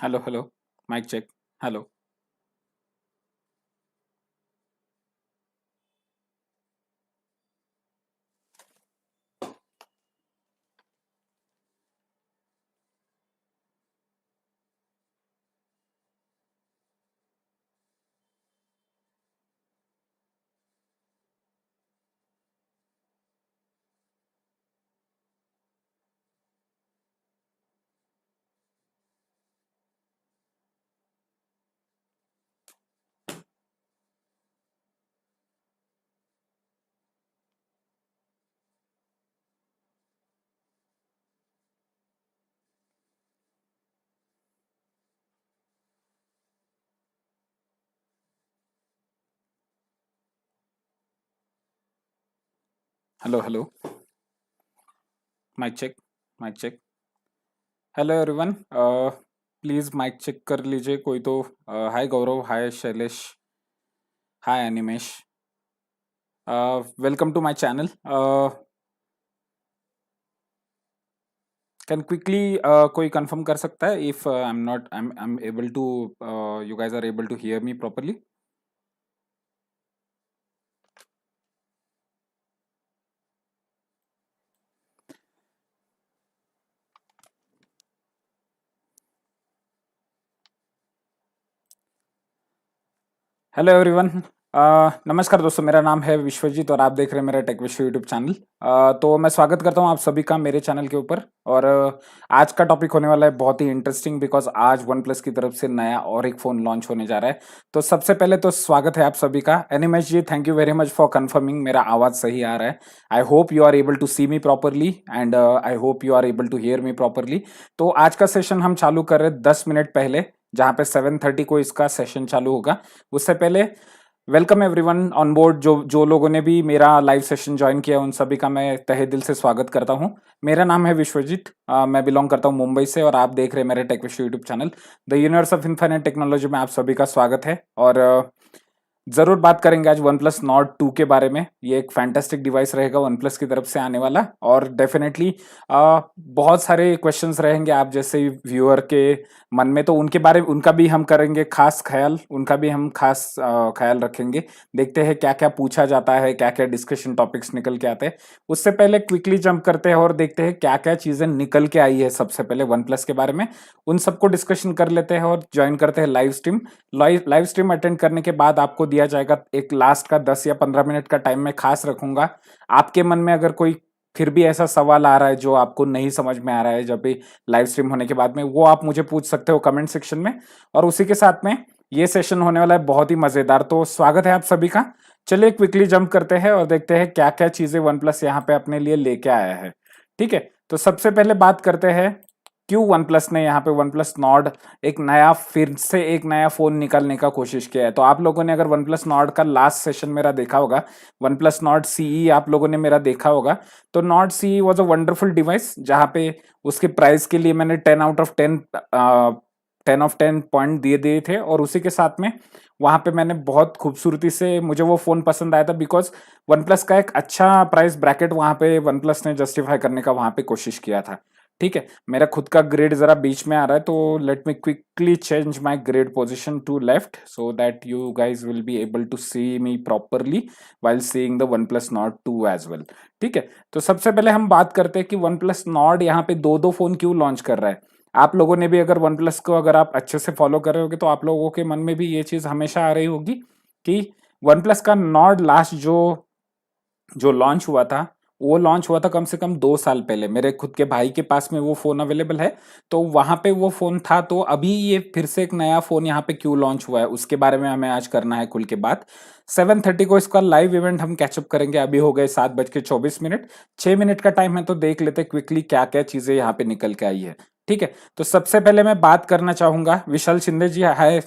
Hello, hello. Mic check. Hello. Hello, hello. Mic check. Mic check. Hello everyone please mic check कर लीजिए कोई तो hi Gaurav hi Shailesh hi Animesh welcome to my channel can quickly कोई confirm कर सकता है if I am able to you guys are able to hear me properly hello everyone नमस्कार दोस्तों मेरा नाम है विश्वजीत और आप देख रहे हैं मेरा टेक विश्व यूट्यूब चैनल तो मैं स्वागत करता हूं आप सभी का मेरे चैनल के ऊपर और आज का टॉपिक होने वाला है बहुत ही इंटरेस्टिंग बिकॉज आज वन प्लस की तरफ से नया और एक फोन लॉन्च होने जा रहा है। तो सबसे पहले तो स्वागत है आप सभी का। Animesh ji thank you very much for confirming मेरा आवाज सही आ रहा है। I hope you are able to see me properly and I hope you are able to hear me properly. तो आज का सेशन हम चालू कर रहे हैं 10 मिनट पहले, जहाँ पे 7:30 को इसका सेशन चालू होगा। उससे पहले वेलकम एवरीवन ऑन बोर्ड। जो जो लोगों ने भी मेरा लाइव सेशन ज्वाइन किया उन सभी का मैं तहे दिल से स्वागत करता हूं। मेरा नाम है विश्वजीत, मैं बिलोंग करता हूं मुंबई से और आप देख रहे हैं मेरे tech Vishwa YouTube channel the universe of infinite technology में। आप सभी का स्वागत है और जरूर बात करेंगे आज वन प्लस नॉट 2 के बारे में। ये एक फैंटास्टिक डिवाइस रहेगा वन प्लस की तरफ से आने वाला और डेफिनेटली बहुत सारे क्वेश्चंस रहेंगे आप जैसे व्यूअर के मन में, तो उनका भी हम करेंगे खास ख्याल, उनका भी हम खास ख्याल रखेंगे। देखते हैं क्या क्या पूछा जाता है, क्या क्या डिस्कशन टॉपिक्स निकल के आते हैं। उससे पहले क्विकली जंप करते हैं और देखते हैं क्या क्या चीजें निकल के आई है सबसे पहले वन प्लस के बारे में। उन सबको डिस्कशन कर लेते हैं और ज्वाइन करते हैं live stream. Live stream attend करने के बाद आपको दिया जाएगा एक लास्ट का 10 या 15 मिनट का टाइम मैं खास रखूंगा। आपके मन में अगर कोई फिर भी ऐसा सवाल आ रहा है जो आपको नहीं समझ में आ रहा है जब भी लाइव स्ट्रीम होने के बाद में, वो आप मुझे पूछ सकते हो कमेंट सेक्शन में। और उसी के साथ में ये सेशन होने वाला है बहुत ही मजेदार। तो स्वागत है आप सभी का। चलिए क्विकली जंप करते हैं और देखते हैं क्या क्या चीजें वन प्लस यहाँ पे अपने लिए लेके आया है। ठीक है, तो सबसे पहले बात करते हैं क्यों वन प्लस ने यहाँ पे वन प्लस नॉर्ड एक नया फिर से एक नया फोन निकालने का कोशिश किया है। तो आप लोगों ने अगर वन प्लस नॉर्ड का लास्ट सेशन मेरा देखा होगा, वन प्लस नॉर्ड सीई आप लोगों ने मेरा देखा होगा, तो Nord CE was a wonderful device जहाँ पे उसके प्राइस के लिए मैंने 10 आउट ऑफ 10 पॉइंट दिए दिए थे। और उसी के साथ में वहां पे मैंने बहुत खूबसूरती से मुझे वो फोन पसंद आया था बिकॉज वन प्लस का एक अच्छा प्राइस ब्रैकेट वहां पे वन प्लस ने जस्टिफाई करने का वहां पे कोशिश किया था। ठीक है, मेरा खुद का ग्रेड जरा बीच में आ रहा है तो let me quickly change my grade position to left so that you guys will be able to see me properly while seeing the one plus Nord 2 as well. ठीक है, तो सबसे पहले हम बात करते हैं कि वन प्लस नॉट यहाँ पे दो दो फोन क्यों लॉन्च कर रहा है। आप लोगों ने भी अगर वन प्लस को अगर आप अच्छे से फॉलो कर रहे होगे तो आप लोगों के मन में भी ये चीज हमेशा आ रही होगी कि वन प्लस का नॉट लास्ट जो जो लॉन्च हुआ था वो लॉन्च हुआ था कम से कम 2 साल पहले। मेरे खुद के भाई के पास में वो फोन अवेलेबल है, तो वहां पे वो फोन था। तो अभी ये फिर से एक नया फोन यहाँ पे क्यों लॉन्च हुआ है उसके बारे में हमें आज करना है खुल के बात। 7:30 को इसका लाइव इवेंट हम कैचअप करेंगे। अभी हो गए 7:24, 6 मिनट का टाइम है तो देख लेते क्विकली क्या क्या चीजें यहाँ पे निकल के आई है। ठीक है, तो सबसे पहले मैं बात करना चाहूंगा विशाल शिंदे जी, हाय,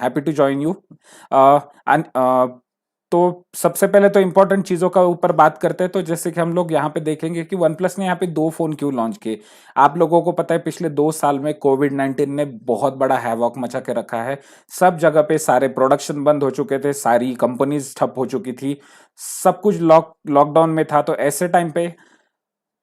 हैप्पी टू ज्वाइन यू। तो सबसे पहले तो इंपॉर्टेंट चीजों का ऊपर बात करते हैं। तो जैसे कि हम लोग यहाँ पे देखेंगे कि वन प्लस ने यहाँ पे दो फोन क्यों लॉन्च किए। आप लोगों को पता है पिछले 2 साल में कोविड-19 ने बहुत बड़ा हैवॉक मचा के रखा है। सब जगह पे सारे प्रोडक्शन बंद हो चुके थे, सारी कंपनीज ठप हो चुकी थी, सब कुछ लॉकडाउन में था। तो ऐसे टाइम पे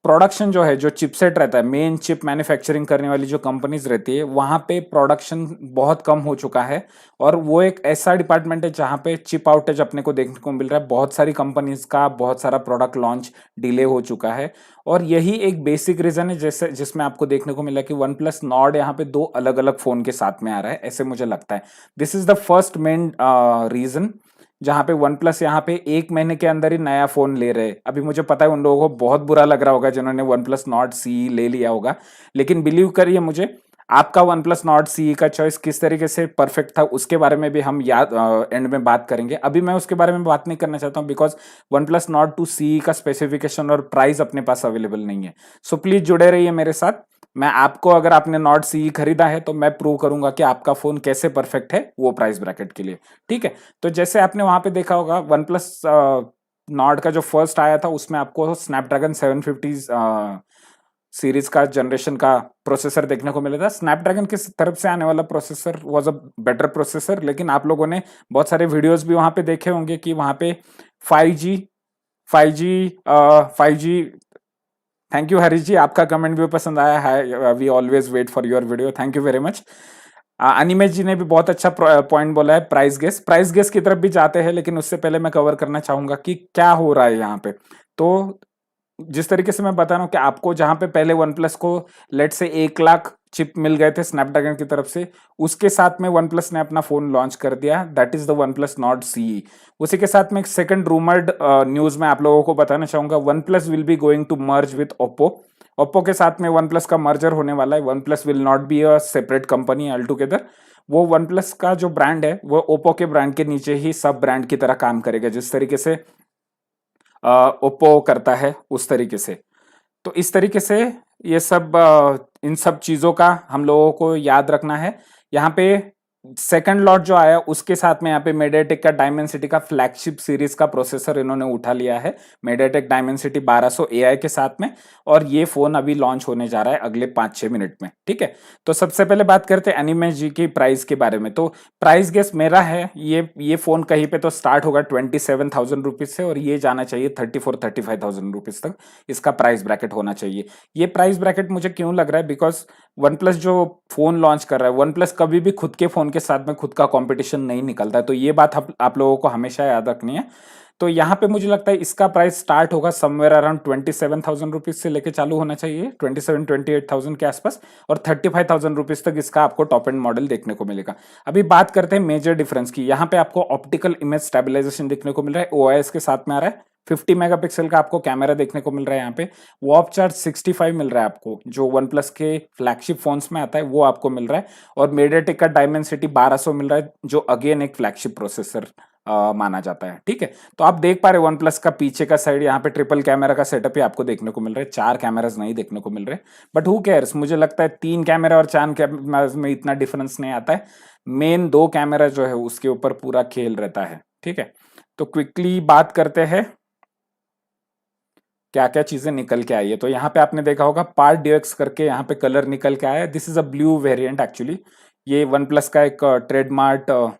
प्रोडक्शन जो है, जो चिपसेट रहता है, मेन चिप मैन्युफैक्चरिंग करने वाली जो कंपनीज रहती है, वहां पे प्रोडक्शन बहुत कम हो चुका है। और वो एक ऐसा डिपार्टमेंट है जहां पे चिप आउटेज अपने को देखने को मिल रहा है। बहुत सारी कंपनीज का बहुत सारा प्रोडक्ट लॉन्च डिले हो चुका है। और यही एक बेसिक रीजन है जैसे जिसमें आपको देखने को मिला कि वन प्लस नॉर्ड यहाँ पे दो अलग अलग फोन के साथ में आ रहा है, ऐसे मुझे लगता है। This is the first main reason जहां पे वन प्लस यहाँ पे एक महीने के अंदर ही नया फोन ले रहे हैं। अभी मुझे पता है उन लोगों को बहुत बुरा लग रहा होगा जिन्होंने वन प्लस नॉट सी ले लिया होगा, लेकिन बिलीव करिए मुझे, आपका वन प्लस नॉट सी का चॉइस किस तरीके से परफेक्ट था उसके बारे में भी हम याद एंड में बात करेंगे। अभी मैं उसके बारे में बात नहीं करना चाहता हूं because one plus Nord two CE का स्पेसिफिकेशन और प्राइस अपने पास अवेलेबल नहीं है। सो प्लीज जुड़े रहिए मेरे साथ। मैं आपको, अगर आपने नॉट सी खरीदा है तो मैं प्रूव करूंगा कि आपका फोन कैसे परफेक्ट है वो प्राइस ब्रैकेट के लिए, ठीक है। तो जैसे आपने वहां पे देखा होगा वन प्लस नॉट का जो फर्स्ट आया था उसमें आपको स्नैपड्रैगन 750 सीरीज का जनरेशन का प्रोसेसर देखने को मिला था। स्नैपड्रैगन की तरफ से आने वाला processor was a better processor, लेकिन आप लोगों ने बहुत सारे वीडियोस भी वहां पे देखे होंगे कि वहां पे 5G थैंक यू हरीश जी, आपका कमेंट भी पसंद आया है। We always wait for your video, thank you very much. Animesh ji ने भी बहुत अच्छा पॉइंट बोला है। प्राइस गेस की तरफ भी जाते हैं, लेकिन उससे पहले मैं कवर करना चाहूंगा कि क्या हो रहा है यहाँ पे। तो जिस तरीके से मैं बता रहा हूँ कि आपको जहां पे पहले वन प्लस को लेट से 1 लाख चिप मिल गए थे स्नैपड्रैगन की तरफ से, उसके साथ में वन प्लस ने अपना फोन लॉन्च कर दिया, that is the one plus Nord CE. उसी के साथ में एक सेकंड रूमर्ड न्यूज में आप लोगों को बताना चाहूंगा, one plus will be going to merge with Oppo के साथ में वन प्लस का मर्जर होने वाला है। One plus will not be a separate company all together. वो वन प्लस का जो ब्रांड है वो ओप्पो के ब्रांड के नीचे ही सब ब्रांड की तरह काम करेगा, जिस तरीके से ओप्पो करता है उस तरीके से। तो इस तरीके से ये सब इन सब चीजों का हम लोगों को याद रखना है। यहाँ पे सेकंड लॉट जो आया उसके साथ में यहाँ पे मेडियाटेक का डायमेंसिटी का फ्लैगशिप सीरीज का प्रोसेसर इन्होंने उठा लिया है, मेडियाटेक डायमेंसिटी 1200 AI के साथ में। और ये फोन अभी लॉन्च होने जा रहा है अगले 5-6 मिनट में, ठीक है। तो सबसे पहले बात करते हैं अनिमेश जी की प्राइस के बारे में। तो प्राइस गेस मेरा है, ये फोन कहीं पे तो स्टार्ट होगा 27,000 रुपीज से और ये जाना चाहिए 34-35,000 रुपीज तक, इसका प्राइस ब्रैकेट होना चाहिए। ये प्राइस ब्रैकेट मुझे क्यों लग रहा है, बिकॉज वन प्लस जो फोन लॉन्च कर रहा है, वन प्लस कभी भी खुद के फोन के साथ में खुद का कंपटीशन नहीं निकलता है, तो ये बात आप लोगों को हमेशा याद रखनी है। तो यहाँ पे मुझे लगता है इसका प्राइस स्टार्ट होगा समवेयर अराउंड 27,000 रुपीज से लेके चालू होना चाहिए, 27-28,000 के आसपास, और 35,000 रुपीज तक इसका आपको टॉप एंड मॉडल देखने को मिलेगा। अभी बात करते हैं मेजर डिफरेंस की। यहाँ पे आपको ऑप्टिकल इमेज स्टेबलाइजेशन देखने को मिल रहा है, OIS के साथ में आ रहा है। 50 मेगापिक्सल का आपको कैमरा देखने को मिल रहा है। यहाँ पे वॉप चार्ज 65 मिल रहा है आपको, जो वन प्लस के फ्लैगशिप फोन्स में आता है वो आपको मिल रहा है। और मेडियाटेक का डायमेंसिटी 1200 मिल रहा है, जो अगेन एक फ्लैगशिप प्रोसेसर माना जाता है, ठीक है। तो आप देख पा रहे वन प्लस का पीछे का साइड, यहाँ पे ट्रिपल कैमरा का सेटअप ही आपको देखने को मिल रहा है, 4 कैमरास नहीं देखने को मिल रहे। बट हु केयर्स, मुझे लगता है 3 कैमरा और 4 कैमरास में इतना डिफरेंस नहीं आता है। मेन 2 कैमरा जो है उसके ऊपर पूरा खेल रहता है, ठीक है। तो क्विकली बात करते हैं क्या क्या चीजें निकल के आई है। तो यहाँ पे आपने देखा होगा पार्ट DX करके यहाँ पे कलर निकल के आया है। This is a blue variant actually. ये वन प्लस का एक ट्रेडमार्क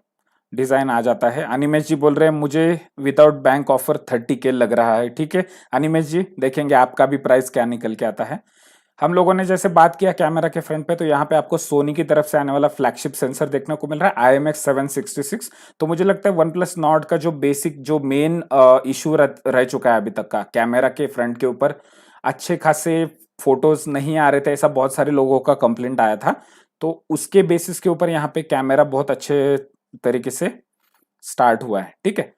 डिजाइन आ जाता है। अनिमेश जी बोल रहे हैं मुझे विदाउट बैंक ऑफर 30K लग रहा है, ठीक है अनिमेश जी, देखेंगे आपका भी प्राइस क्या निकल के आता है। हम लोगों ने जैसे बात किया कैमरा के फ्रंट पे, तो यहाँ पे आपको सोनी की तरफ से आने वाला फ्लैगशिप सेंसर देखने को मिल रहा है, IMX 766। तो मुझे लगता है वन प्लस नॉट का जो बेसिक जो मेन इशू रह चुका है अभी तक का, कैमरा के फ्रंट के ऊपर अच्छे खासे फोटोज नहीं आ रहे थे, ऐसा बहुत सारे लोगों का कंप्लेंट आया था। तो उसके बेसिस के ऊपर यहाँ पे कैमरा बहुत अच्छे तरीके से स्टार्ट हुआ है, ठीक है।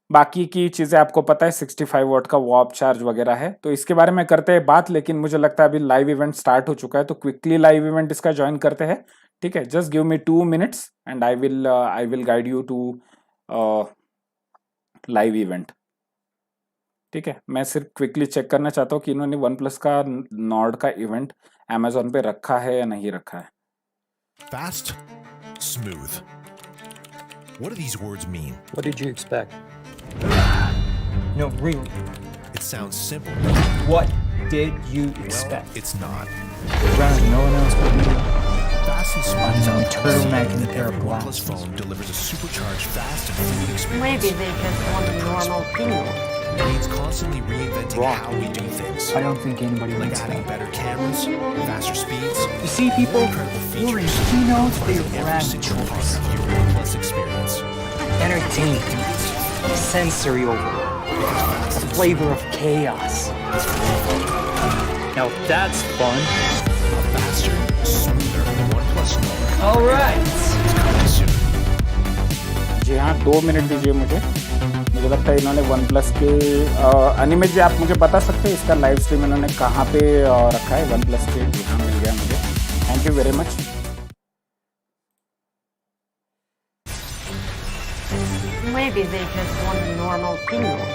बाकी की चीजें आपको पता है, 65 वॉट का वॉप चार्ज वगैरह है, तो इसके बारे में करते हैं बात। लेकिन मुझे लगता है अभी लाइव इवेंट स्टार्ट हो चुका है, तो क्विकली लाइव इवेंट इसका ज्वाइन करते हैं, ठीक है। Just give me 2 minutes and I will guide you to live event, ठीक है। मैं सिर्फ क्विकली चेक करना चाहता हूँ कि इन्होंने वन प्लस का नॉर्ड का इवेंट अमेजोन पे रखा है या नहीं रखा है। Fast, smooth. What do these words mean? What did you expect? No, really. It sounds simple. What did you expect? Well, it's not. Around no one else but me. Fast and smooth is I'm our turtleneck policy, and a pair of every OnePlus glasses. phone delivers a supercharged, fast, and fluid experience. Maybe they just want a normal premium. It means constantly reinventing Wrong. how we do things. I don't think anybody Like wants adding that. better cameras, faster speeds, You see, people, more incredible we're in features. keynotes, they Every ran single part choice. of your OnePlus experience. Entertainment, sensory overload, Fast a and flavor of chaos. Now that's fun. faster, smoother. OnePlus Nord All right. is coming soon. जी हाँ 2 minute दीजिए मुझे लगता है इन्होंने one plus के animate जी आप मुझे बता सकते हैं इसका लाइव स्ट्रीम इन्होंने कहाँ पे रखा है वन प्लस के जी हाँ मिल गया मुझे thank you very much Maybe they just want a normal keynote.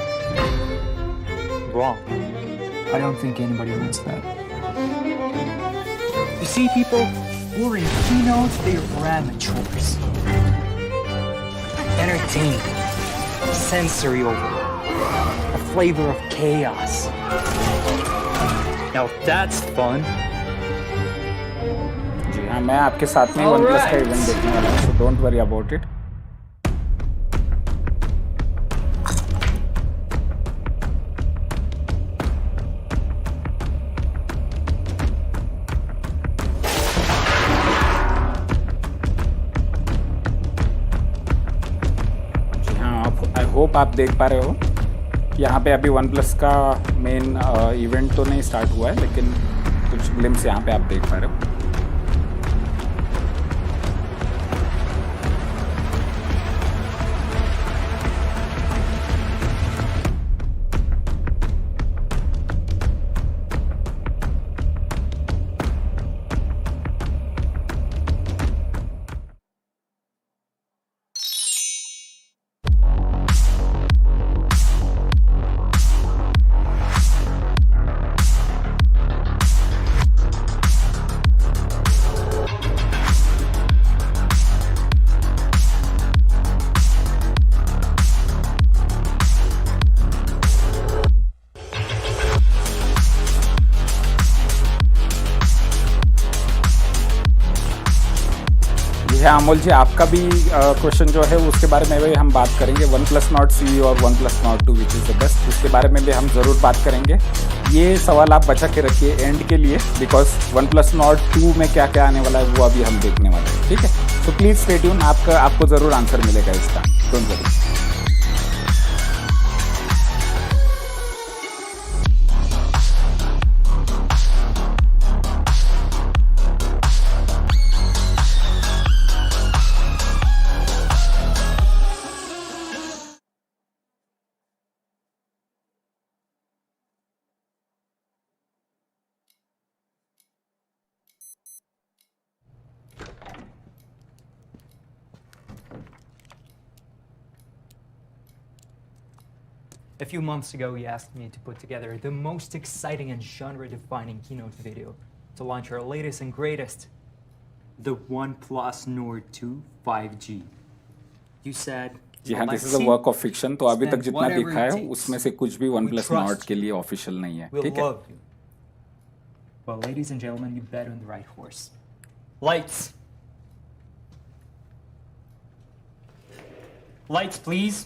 Wrong. I don't think anybody wants that. You see, people, we're in keynotes, they ran choice. Entertainment, sensory overload, a flavor of chaos. Now that's fun. जी हाँ मैं आपके साथ में OnePlus का Alright. Event देखने वाला हूँ so don't worry about it जी हाँ आई होप आप देख पा रहे हो यहाँ पे अभी वन प्लस का मेन इवेंट तो नहीं स्टार्ट हुआ है लेकिन कुछ ग्लिम्स यहाँ पे आप देख पा रहे हो हाँ अमोल जी आपका भी क्वेश्चन जो है उसके बारे में भी हम बात करेंगे वन प्लस नॉट सी और one plus Nord two which is the best उसके बारे में भी हम ज़रूर बात करेंगे ये सवाल आप बचा के रखिए एंड के लिए because one plus Nord two में क्या क्या आने वाला है वो अभी हम देखने वाले हैं ठीक है तो प्लीज़ स्टे ट्यून आपको ज़रूर आंसर मिलेगा इसका don't worry A few months ago, he asked me to put together the most exciting and genre-defining keynote video to launch our latest and greatest, the OnePlus Nord 2 5G. You said, जी हाँ "Well, this let's is a see. Work of fiction तो अभी तक Spend जितना whatever दिखा it है takes. उसमें से कुछ भी one We plus trust not के लिए ऑफिशियल नहीं है We'll ठीक है love you." Well, ladies and gentlemen, you bet on the right horse. Lights. Lights, please.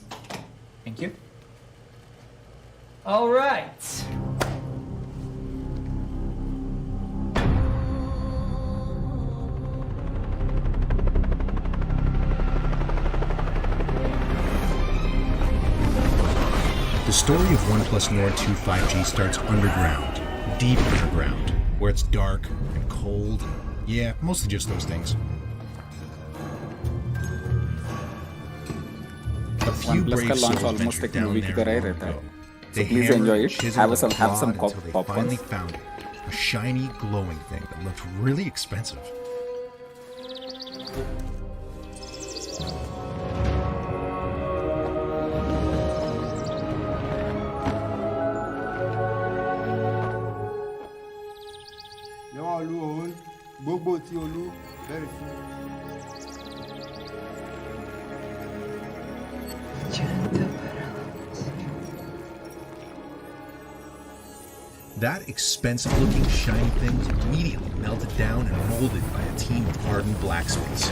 Thank you. All right. The story of OnePlus Nord 2 5G starts underground, deep underground, where it's dark and cold. Yeah, mostly just those things. A few OnePlus का brave launch souls almost ventured एक down movie की there तरह ही long रहता है ago. so They please hammered, enjoy it chiseled, have and some clawed pop until they popcorn finally found it. A shiny, glowing thing that looked really expensive. Yẹ́wọ́n olú òun gbogbo tí olú bẹ̀rẹ̀ fún. That expensive looking shiny thing was immediately melted down and molded by a team of hardened blacksmiths.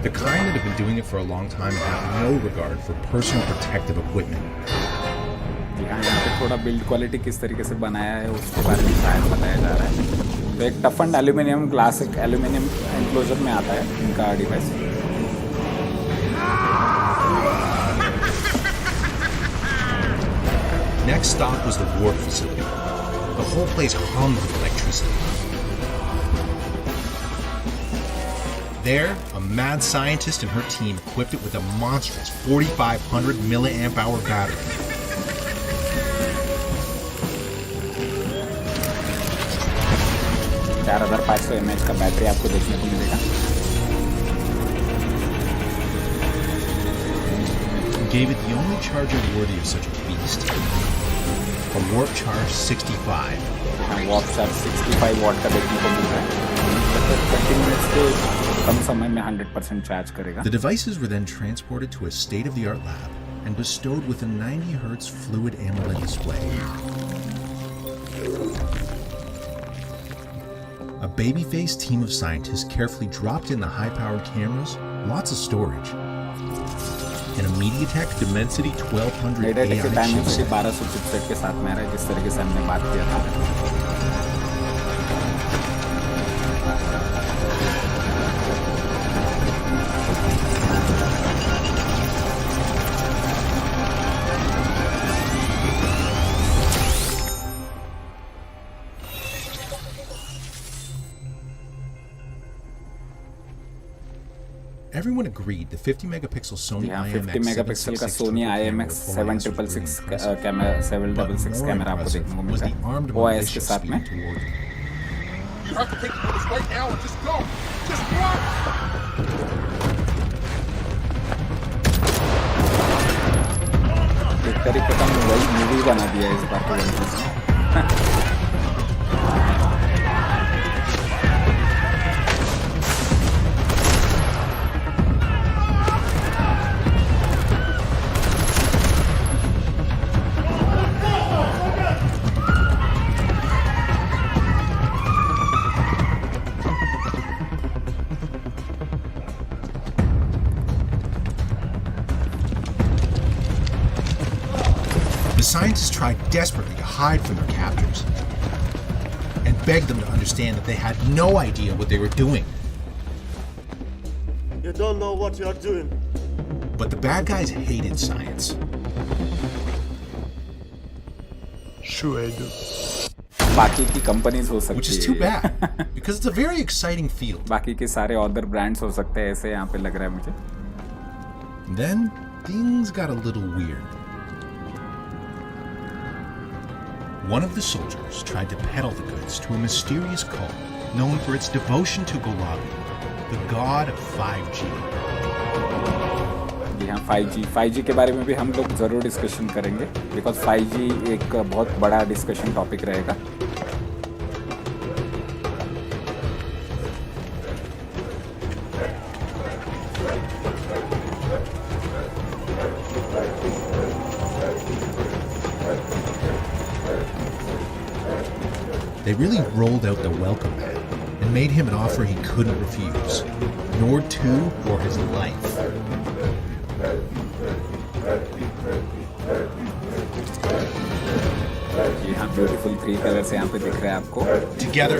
The kind that have been doing it for a long time and have no regard for personal protective equipment. जी हाँ, यहाँ पे थोड़ा build quality किस तरीके से बनाया है उसके बारे में शायद बताया जा रहा है। तो एक टफन्ड एल्यूमिनियम ग्लास एक एल्यूमिनियम एनक्लोजर में आता है इनका device. Next stop was the warp facility. The whole place hummed with electricity. There, a mad scientist and her team equipped it with a monstrous 4,500 milliamp hour battery. 4500 mAh का battery आपको देखने को मिलेगा। Gave it the only charger worthy of such a beast. A warp charge 65. warp charge 65 watt का देखने को मिल रहा है। 20 मिनट्स के कम समय में 100% चार्ज करेगा। The devices were then transported to a state-of-the-art lab and bestowed with a 90 Hz fluid AMOLED display. A baby-faced team of scientists carefully dropped in the high-powered cameras, lots of storage, and a MediaTek Dimensity 1200 AI chipset. 1200 chipset के साथ में आ रहा है जिस तरीके से हमने बात किया था। Everyone agreed the 50 megapixel Sony यहाँ IMX 50 मेगापिक्सल का सोनी IMX 7666 कैमरा 766 कैमरा आपको देखने को मिलता है OIS के साथ में। You have to take orders right now and just go. Just run. एक तरीके का वही मूवी बना दिया है इस बार को ने। The scientists tried desperately to hide from their captors and begged them to understand that they had no idea what they were doing. You don't know what you're doing. But the bad guys hated science. Sure I do. बाकी की companies हो सकती है, which is too bad because it's a very exciting field. बाकी के सारे other brands हो सकते हैं, ऐसे यहाँ पे लग रहा है मुझे। Then things got a little weird. One of the soldiers tried to peddle the goods to a mysterious cult known for its devotion to Gulabi, the god of 5G. जी हाँ, 5G के बारे में भी हम लोग ज़रूर डिस्कशन करेंगे because 5G एक बहुत बड़ा डिस्कशन टॉपिक रहेगा। They really rolled out the welcome mat and made him an offer he couldn't refuse. Nord 2 or his life. जी हाँ, ब्यूटीफुल 3 कलर्स यहाँ पे दिख रहे हैं आपको। Together,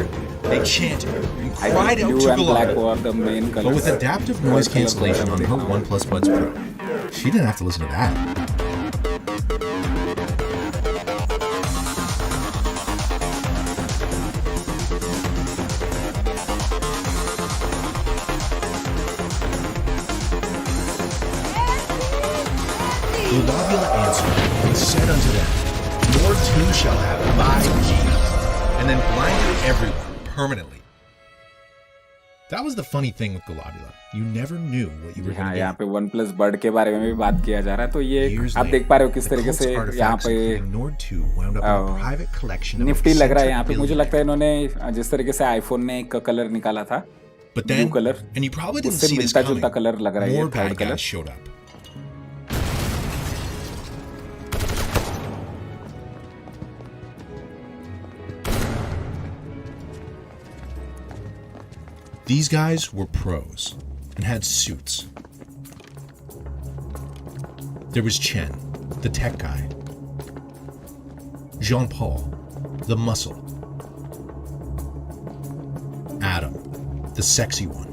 they chanted and cried out to blue and black Gulabi. were the main But colors. with adaptive noise cancellation on her OnePlus Buds Pro, she didn't have to listen to that. Gulabula answered and said unto them, Your two shall have 5G, and then blinded everyone permanently. That was the funny thing with Gulabula. You never knew what you were हाँ, going यहाँ to पे OnePlus Bud के बारे में भी बात किया जा रहा है, तो ये get. आप देख पा रहे हो किस तरीके से यहाँ पे Nord 2 wound up in a private collection of Nifty लग रहा है। यहाँ पे eccentric मुझे लगता है billionaires. इन्होंने जिस तरीके से आईफोन ने एक कलर निकाला था But blue then, colour, and you probably didn't उससे see this मिलता coming, जुलता कलर लग रहा है ये more third bad colour. guys showed up. These guys were pros. and had suits. There was Chen, the tech guy. Jean-Paul, the muscle. Adam, the sexy one.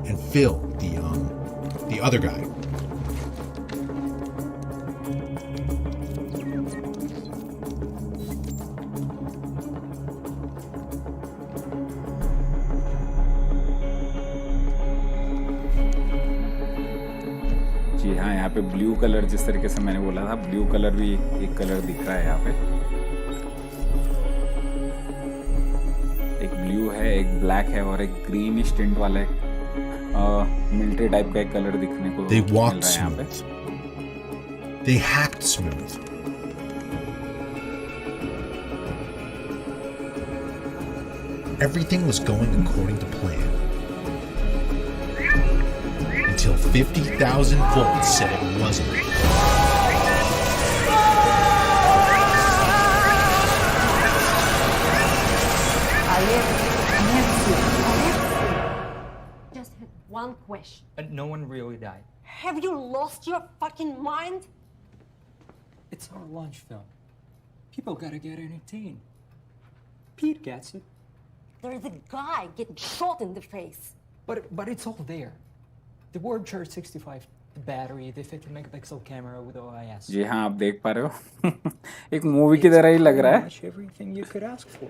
And Phil, the other guy. जी हाँ, यहाँ पे blue colour जिस तरीके से मैंने बोला था, blue colour भी एक कलर दिख रहा है यहाँ पे। एक ब्लू है, एक ब्लैक है और एक ग्रीनिश टिंट वाला मिलिट्री टाइप का एक कलर दिखने को They मिल walked रहा है यहाँ पे। smooth. They hacked smooth. Everything was going according to plan. Until 50,000 volts said it wasn't. Just had one question. And no one really died. Have you lost your fucking mind? It's our launch film. People gotta get entertained. Pete gets it. There's a guy getting shot in the face. But it's all there. The word chart 65, the battery, the 50 megapixel camera with OIS. जी हाँ, आप देख पा रहे हो। एक movie की तरह ही लग रहा है। Pretty much everything you could ask for.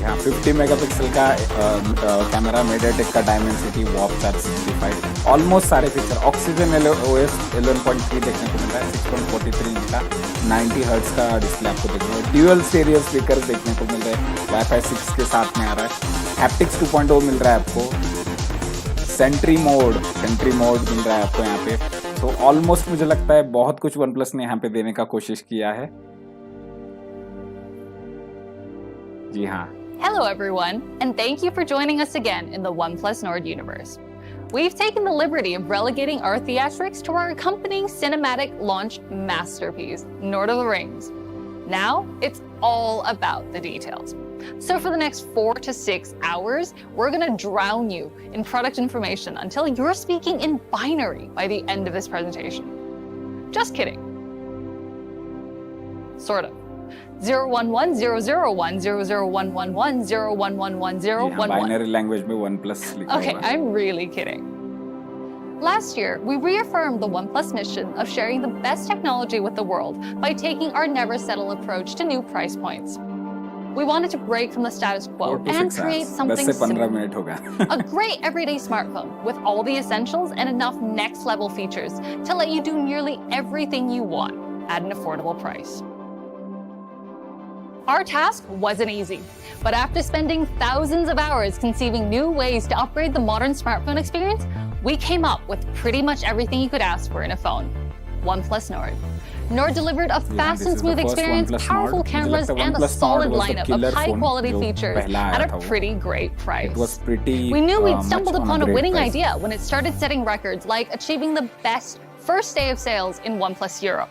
यहाँ 50 मेगापिक्सल का कैमरा, मीडियाटेक का डायमेंसिटी, वॉप चार्ज 65, ऑलमोस्ट सारे फीचर। ऑक्सीजन OS 11.3 देखने को मिल रहा है, 6.43 इंच का 90 हर्ट्ज का डिस्प्ले आपको देखने को, ड्यूअल स्टीरियो स्पीकर देखने को मिल रहे हैं, वाईफाई 6 के साथ में आ रहा है, हैप्टिक्स 2.0 मिल रहा है आपको, सेंट्री मोड मिल रहा है आपको यहाँ पे। तो ऑलमोस्ट मुझे लगता है बहुत कुछ वन प्लस ने यहाँ पे देने का कोशिश किया है। जी हाँ। Hello everyone, and thank you for joining us again in the OnePlus Nord universe. We've taken the liberty of relegating our theatrics to our accompanying cinematic launch masterpiece, Lord of the Rings. Now, it's all about the details. So for the next 4 to 6 hours, we're gonna drown you in product information until you're speaking in binary by the end of this presentation. Just kidding. Sort of. 0110010011110111011. Binary language में OnePlus लिखा Okay, हुआ है। I'm really kidding. Last year, we reaffirmed the OnePlus mission of sharing the best technology with the world by taking our never settle approach to new price points. We wanted to break from the status quo 4 to and 6 create hours. something 10 से 15 simple. Minute होगा। A great everyday smartphone with all the essentials and enough next level features to let you do nearly everything you want at an affordable price. Our task wasn't easy, but after spending thousands of hours conceiving new ways to upgrade the modern smartphone experience, we came up with pretty much everything you could ask for in a phone. OnePlus Nord. Nord delivered a fast and smooth experience, powerful cameras, and a solid lineup of high-quality features at a pretty great price. It was pretty. We knew we'd stumbled much on upon a great winning price. idea when it started setting records like achieving the best first day of sales in OnePlus Europe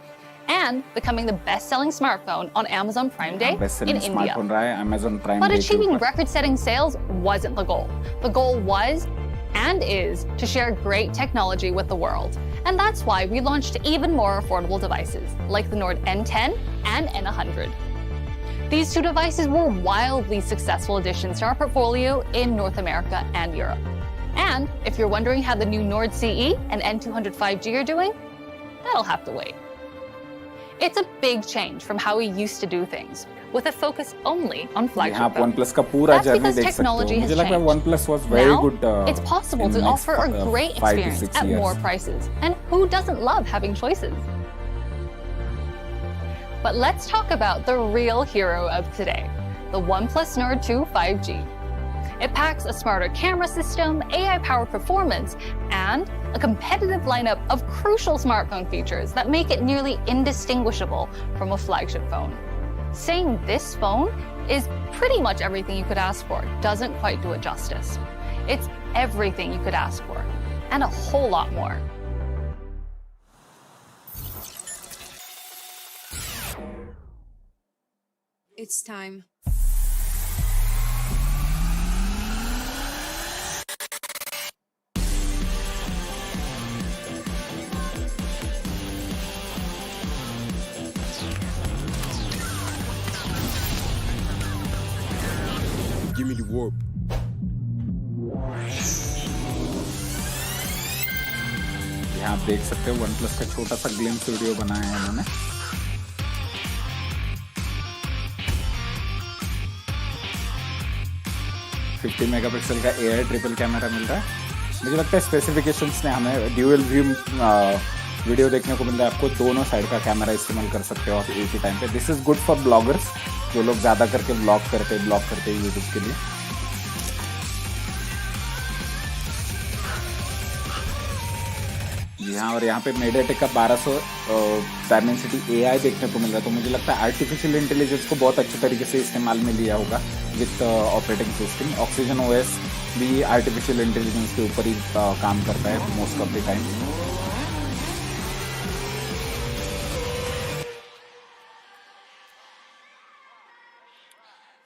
and becoming the best-selling smartphone on Amazon Prime Day in Best-selling India. smartphone रहा है Amazon Prime But Day के achieving ऊपर। record-setting sales wasn't the goal. The goal was and is to share great technology with the world. And that's why we launched even more affordable devices, like the Nord N10 and N100. These two devices were wildly successful additions to our portfolio in North America and Europe. And if you're wondering how the new Nord CE and N200 5G are doing, that'll have to wait. It's a big change from how we used to do things, with a focus only on flagship यहाँ phones. OnePlus का पूरा That's journey because देख सकते हो। technology has मुझे लगता है changed. OnePlus was very Now, good. it's possible in to next offer a great 5 to experience 6 at years. more prices. And who doesn't love having choices? But let's talk about the real hero of today, the OnePlus Nord 2 5G. It packs a smarter camera system, AI-powered performance, and a competitive lineup of crucial smartphone features that make it nearly indistinguishable from a flagship phone. Saying this phone is pretty much everything you could ask for doesn't quite do it justice. It's everything you could ask for, and a whole lot more. It's time. Give me the warp. यहाँ आप देख सकते हो OnePlus का छोटा सा glimpse video बनाया है इन्होंने। $50 मेगापिक्सल का AI ट्रिपल कैमरा मिल रहा है। मुझे लगता है स्पेसिफिकेशंस ने हमें ड्यूअल व्यू वीडियो देखने को मिल रहा है। आपको दोनों साइड का कैमरा इस्तेमाल कर सकते हो आप एक ही टाइम पे। This is good for bloggers, जो लोग ज़्यादा करके ब्लॉग करते हैं यूट्यूब के लिए। जी हाँ, और यहाँ पे मीडियाटेक का 1200 डायमेंसिटी AI देखने को मिल रहा है। तो मुझे लगता है आर्टिफिशियल इंटेलिजेंस को बहुत अच्छे तरीके से इस्तेमाल में लिया होगा with operating system. Oxygen OS भी आर्टिफिशियल इंटेलिजेंस के ऊपर ही काम करता है मोस्ट ऑफ द टाइम।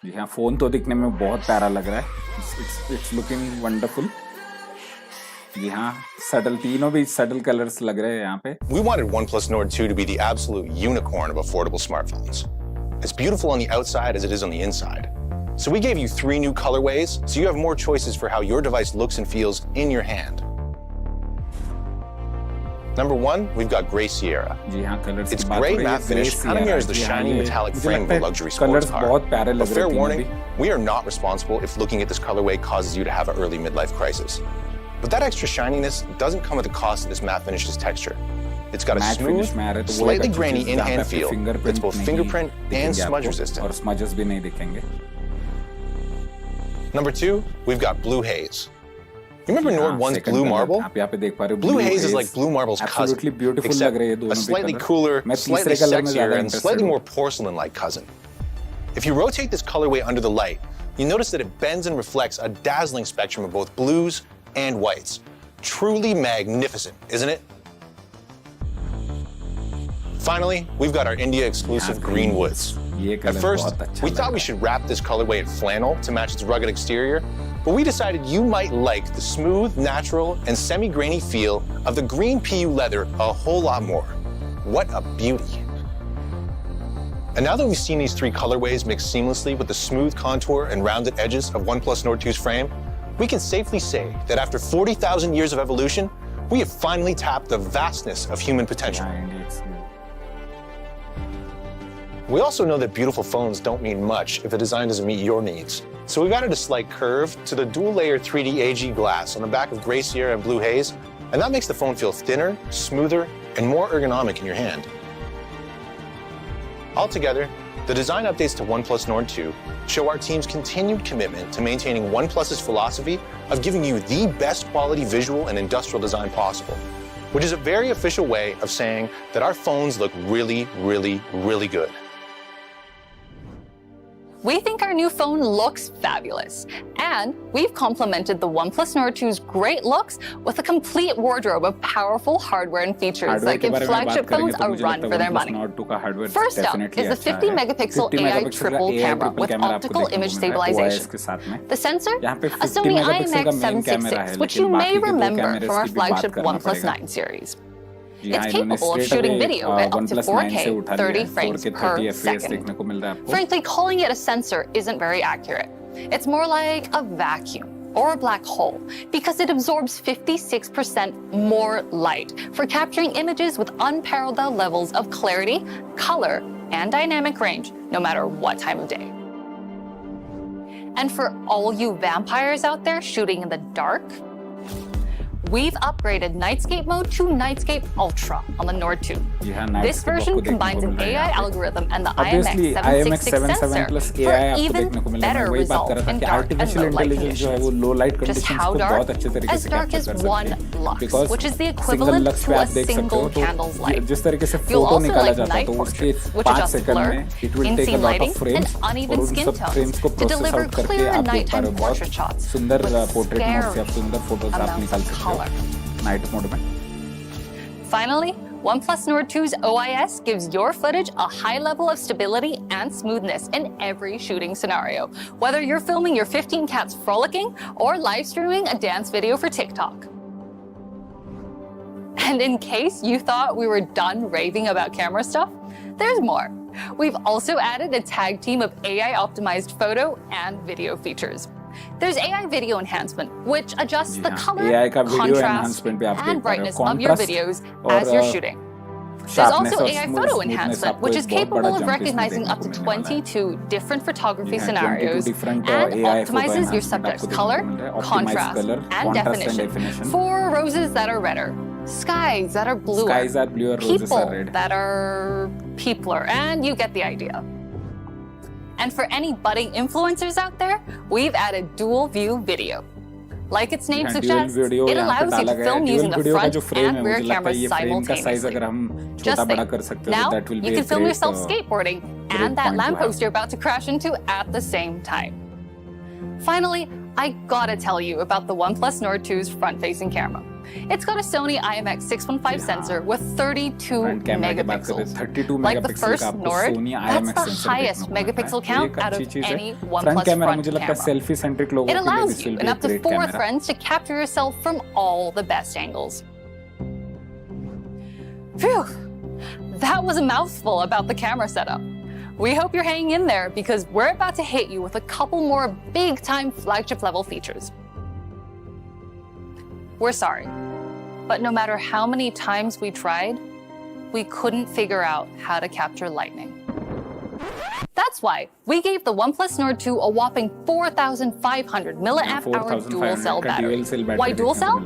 जी हाँ, फोन तो दिखने में बहुत प्यारा लग रहा है। It's looking wonderful. जी हाँ, सटल, तीनों भी सटल कलर्स लग रहे हैं यहाँ पे। We wanted OnePlus Nord 2 to be the absolute unicorn of affordable smartphones. It's beautiful on the outside as it is on the inside. So we gave you 3 new colorways, so you have more choices for how your device looks and feels in your hand. Number 1, we've got Gray Sierra. जी हाँ, colours It's gray matte finish, kind of mirrors the shiny metallic frame of a luxury sports car. बहुत प्यारे लग But रहे fair हैं warning, we are not responsible if looking at this colorway causes you to have an early midlife crisis. But that extra shininess doesn't come at the cost of this matte finish's texture. It's got a smooth, slightly grainy in-hand feel that's both fingerprint and smudge resistant. और smudges भी नहीं दिखेंगे। Number 2, we've got Blue Haze. Remember Nord 1's Blue Marble? आप यहाँ पे देख पा रहे हो Blue Haze is like Blue Marble's cousin, absolutely beautiful लग रही है दोनों a भी slightly कलर। cooler, मैं slightly तीसरे कलर में sexier, ज़्यादा and interested slightly हूँ। more porcelain-like cousin. If you rotate this colorway under the light, you notice that it bends and reflects a dazzling spectrum of both blues and whites. Truly magnificent, isn't it? Finally, we've got our India exclusive green woods. At first, we thought we should wrap this colorway in flannel to match its rugged exterior, but we decided you might like the smooth, natural, and semi-grainy feel of the green PU leather a whole lot more. What a beauty. And now that we've seen these 3 colorways mix seamlessly with the smooth contour and rounded edges of OnePlus Nord 2's frame, we can safely say that after 40,000 years of evolution, we have finally tapped the vastness of human potential. We also know that beautiful phones don't mean much if the design doesn't meet your needs. So we've added a slight curve to the dual-layer 3D AUG glass on the back of Gray Sierra and Blue Haze, and that makes the phone feel thinner, smoother, and more ergonomic in your hand. Altogether, the design updates to OnePlus Nord 2 show our team's continued commitment to maintaining OnePlus's philosophy of giving you the best quality visual and industrial design possible, which is a very official way of saying that our phones look really, really, really good. We think our new phone looks fabulous, and we've complemented the OnePlus Nord 2's great looks with a complete wardrobe of powerful hardware and features that give flagship phones a run for their money. First up is the 50 megapixel AI triple camera with optical image stabilization. The sensor, a Sony IMX766, which you may remember from our flagship OnePlus 9 series. It's capable of shooting video at up to 4K, 30 frames per second. Frankly, calling it a sensor isn't very accurate. It's more like a vacuum or a black hole because it absorbs 56% more light for capturing images with unparalleled levels of clarity, color, and dynamic range, no matter what time of day. And for all you vampires out there shooting in the dark, we've upgraded Nightscape mode to Nightscape Ultra on the Nord 2. This version combines an AI algorithm and the IMX766 sensor for even better results in dark and low light conditions. Just how dark? As dark as 1 lux, which is the equivalent to a single candle's light. You'll also like night portraits, which adjust blur, in-scene lighting, and uneven skin tones to deliver clear nighttime portrait shots with scary amount of color. Night mode में। Finally, OnePlus Nord 2's OIS gives your footage a high level of stability and smoothness in every shooting scenario, whether you're filming your 15 cats frolicking or live streaming a dance video for TikTok. And in case you thought we were done raving about camera stuff, there's more. We've also added a tag team of AI-optimized photo and video features. There's AI video enhancement, which adjusts the color, contrast, and brightness of your videos as you're shooting. There's also AI photo enhancement, which is capable of recognizing up to 22 different photography scenarios and optimizes your subject's color, contrast, and definition for roses that are redder, skies that are bluer, people that are peopler, and you get the idea. And for any budding influencers out there, we've added dual view video. Like its name suggests, it allows you to film using the front and rear cameras simultaneously. Just think, now you can film yourself skateboarding and that lamppost you're about to crash into at the same time. Finally, I gotta tell you about the OnePlus Nord 2's front-facing camera. It's got a Sony IMX615 sensor with 32 megapixels. Like the first Nord, that's the highest megapixel count out of any OnePlus front camera. It allows you and up to 4 friends to capture yourself from all the best angles. Phew! That was a mouthful about the camera setup. We hope you're hanging in there because we're about to hit you with a couple more big-time flagship-level features. We're sorry, but no matter how many times we tried, we couldn't figure out how to capture lightning. That's why we gave the OnePlus Nord 2 a whopping 4,500 milliamp-hour dual-cell battery. Why dual-cell?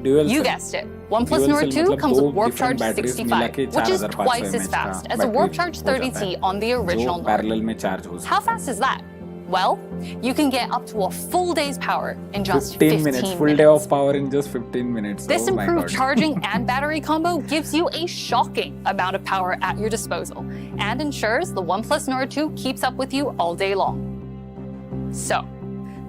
You guessed it. OnePlus Nord 2 comes with Warp Charge 65, which is twice as fast as a Warp Charge 30T on the original Nord. How fast is that? Well, you can get up to a full day's power in just 15 minutes. Full day of power in just 15 minutes. This improved charging and battery combo gives you a shocking amount of power at your disposal and ensures the OnePlus Nord 2 keeps up with you all day long. So,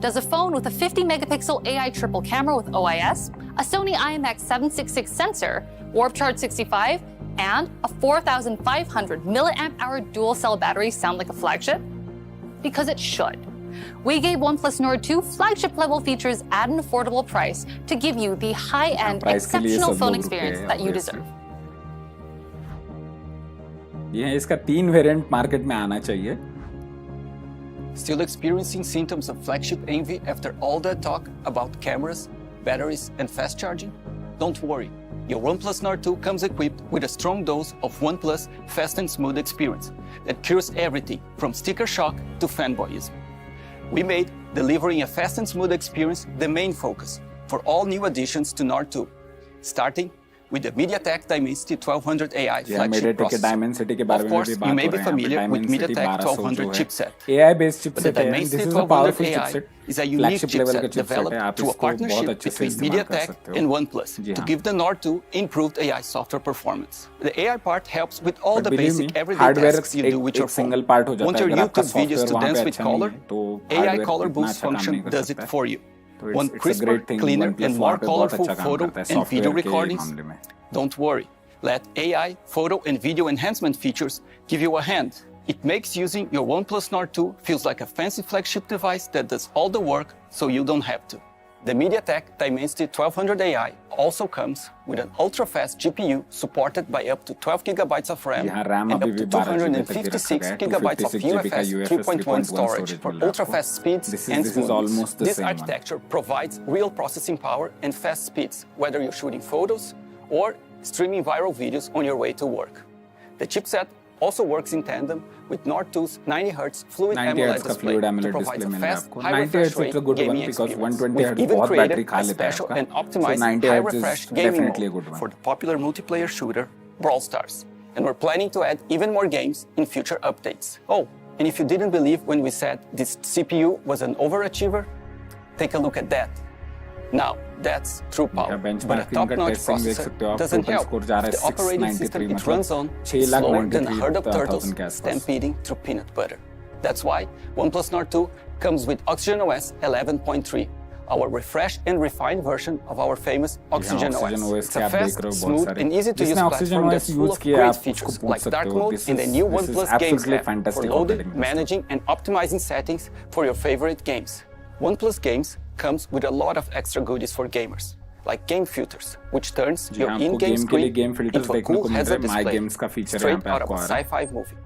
does a phone with a 50 megapixel AI triple camera with OIS, a Sony IMX766 sensor, Warp Charge 65, and a 4,500 milliamp-hour dual-cell battery sound like a flagship? Because it should. We gave OnePlus Nord 2 flagship-level features at an affordable price to give you the high-end, exceptional phone experience that you deserve. ये इसका 3 variant market में आना चाहिए. Still experiencing symptoms of flagship envy after all that talk about cameras, batteries, and fast charging? Don't worry. Your OnePlus Nord 2 comes equipped with a strong dose of OnePlus fast and smooth experience that cures everything from sticker shock to fanboyism. We made delivering a fast and smooth experience the main focus for all new additions to Nord 2, starting with the MediaTek Dimensity 1200 AI flagship processor. Of course, you may be familiar with MediaTek 1200 chipset. AI-based chipset. But the Dimensity 1200 AI is a unique chipset developed through a partnership between MediaTek and OnePlus to give the Nord 2 improved AI software performance. The AI part helps with all the basic everyday tasks you do with your phone. Want your YouTube videos to dance with color? AI Color Boost function does it for you. Want crisper, cleaner, and more colorful photo and video recordings? Don't worry. Let AI, photo, and video enhancement features give you a hand. It makes using your OnePlus Nord 2 feels like a fancy flagship device that does all the work so you don't have to. The MediaTek Dimensity 1200 AI also comes with an ultra-fast GPU supported by up to 12 GB of RAM and up to 256 GB of UFS 3.1 storage for ultra-fast speeds and smoothness. This architecture provides real processing power and fast speeds, whether you're shooting photos or streaming viral videos on your way to work. The chipset also works in tandem with Nord 2's 90Hz Fluid AMOLED display to provide a fast, high-refresh rate gaming experience. We've even created a special and optimized high-refresh gaming mode for the popular multiplayer shooter, Brawl Stars. And we're planning to add even more games in future updates. Oh, and if you didn't believe when we said this CPU was an overachiever, take a look at that. Now, that's true power, but a top-notch processor doesn't help if the operating system it runs on is slower than a herd of turtles stampeding through peanut butter. That's why OnePlus Nord 2 comes with OxygenOS 11.3, our refreshed and refined version of our famous Oxygen OS. It's a fast, smooth, and easy-to-use platform that's full of great features like dark mode in the new OnePlus Games app for loading, managing, and optimizing settings for your favorite games. OnePlus Games comes with a lot of extra goodies for gamers, like game filters, which turns your in-game screen into a cool heads-up display straight out of a sci-fi movie.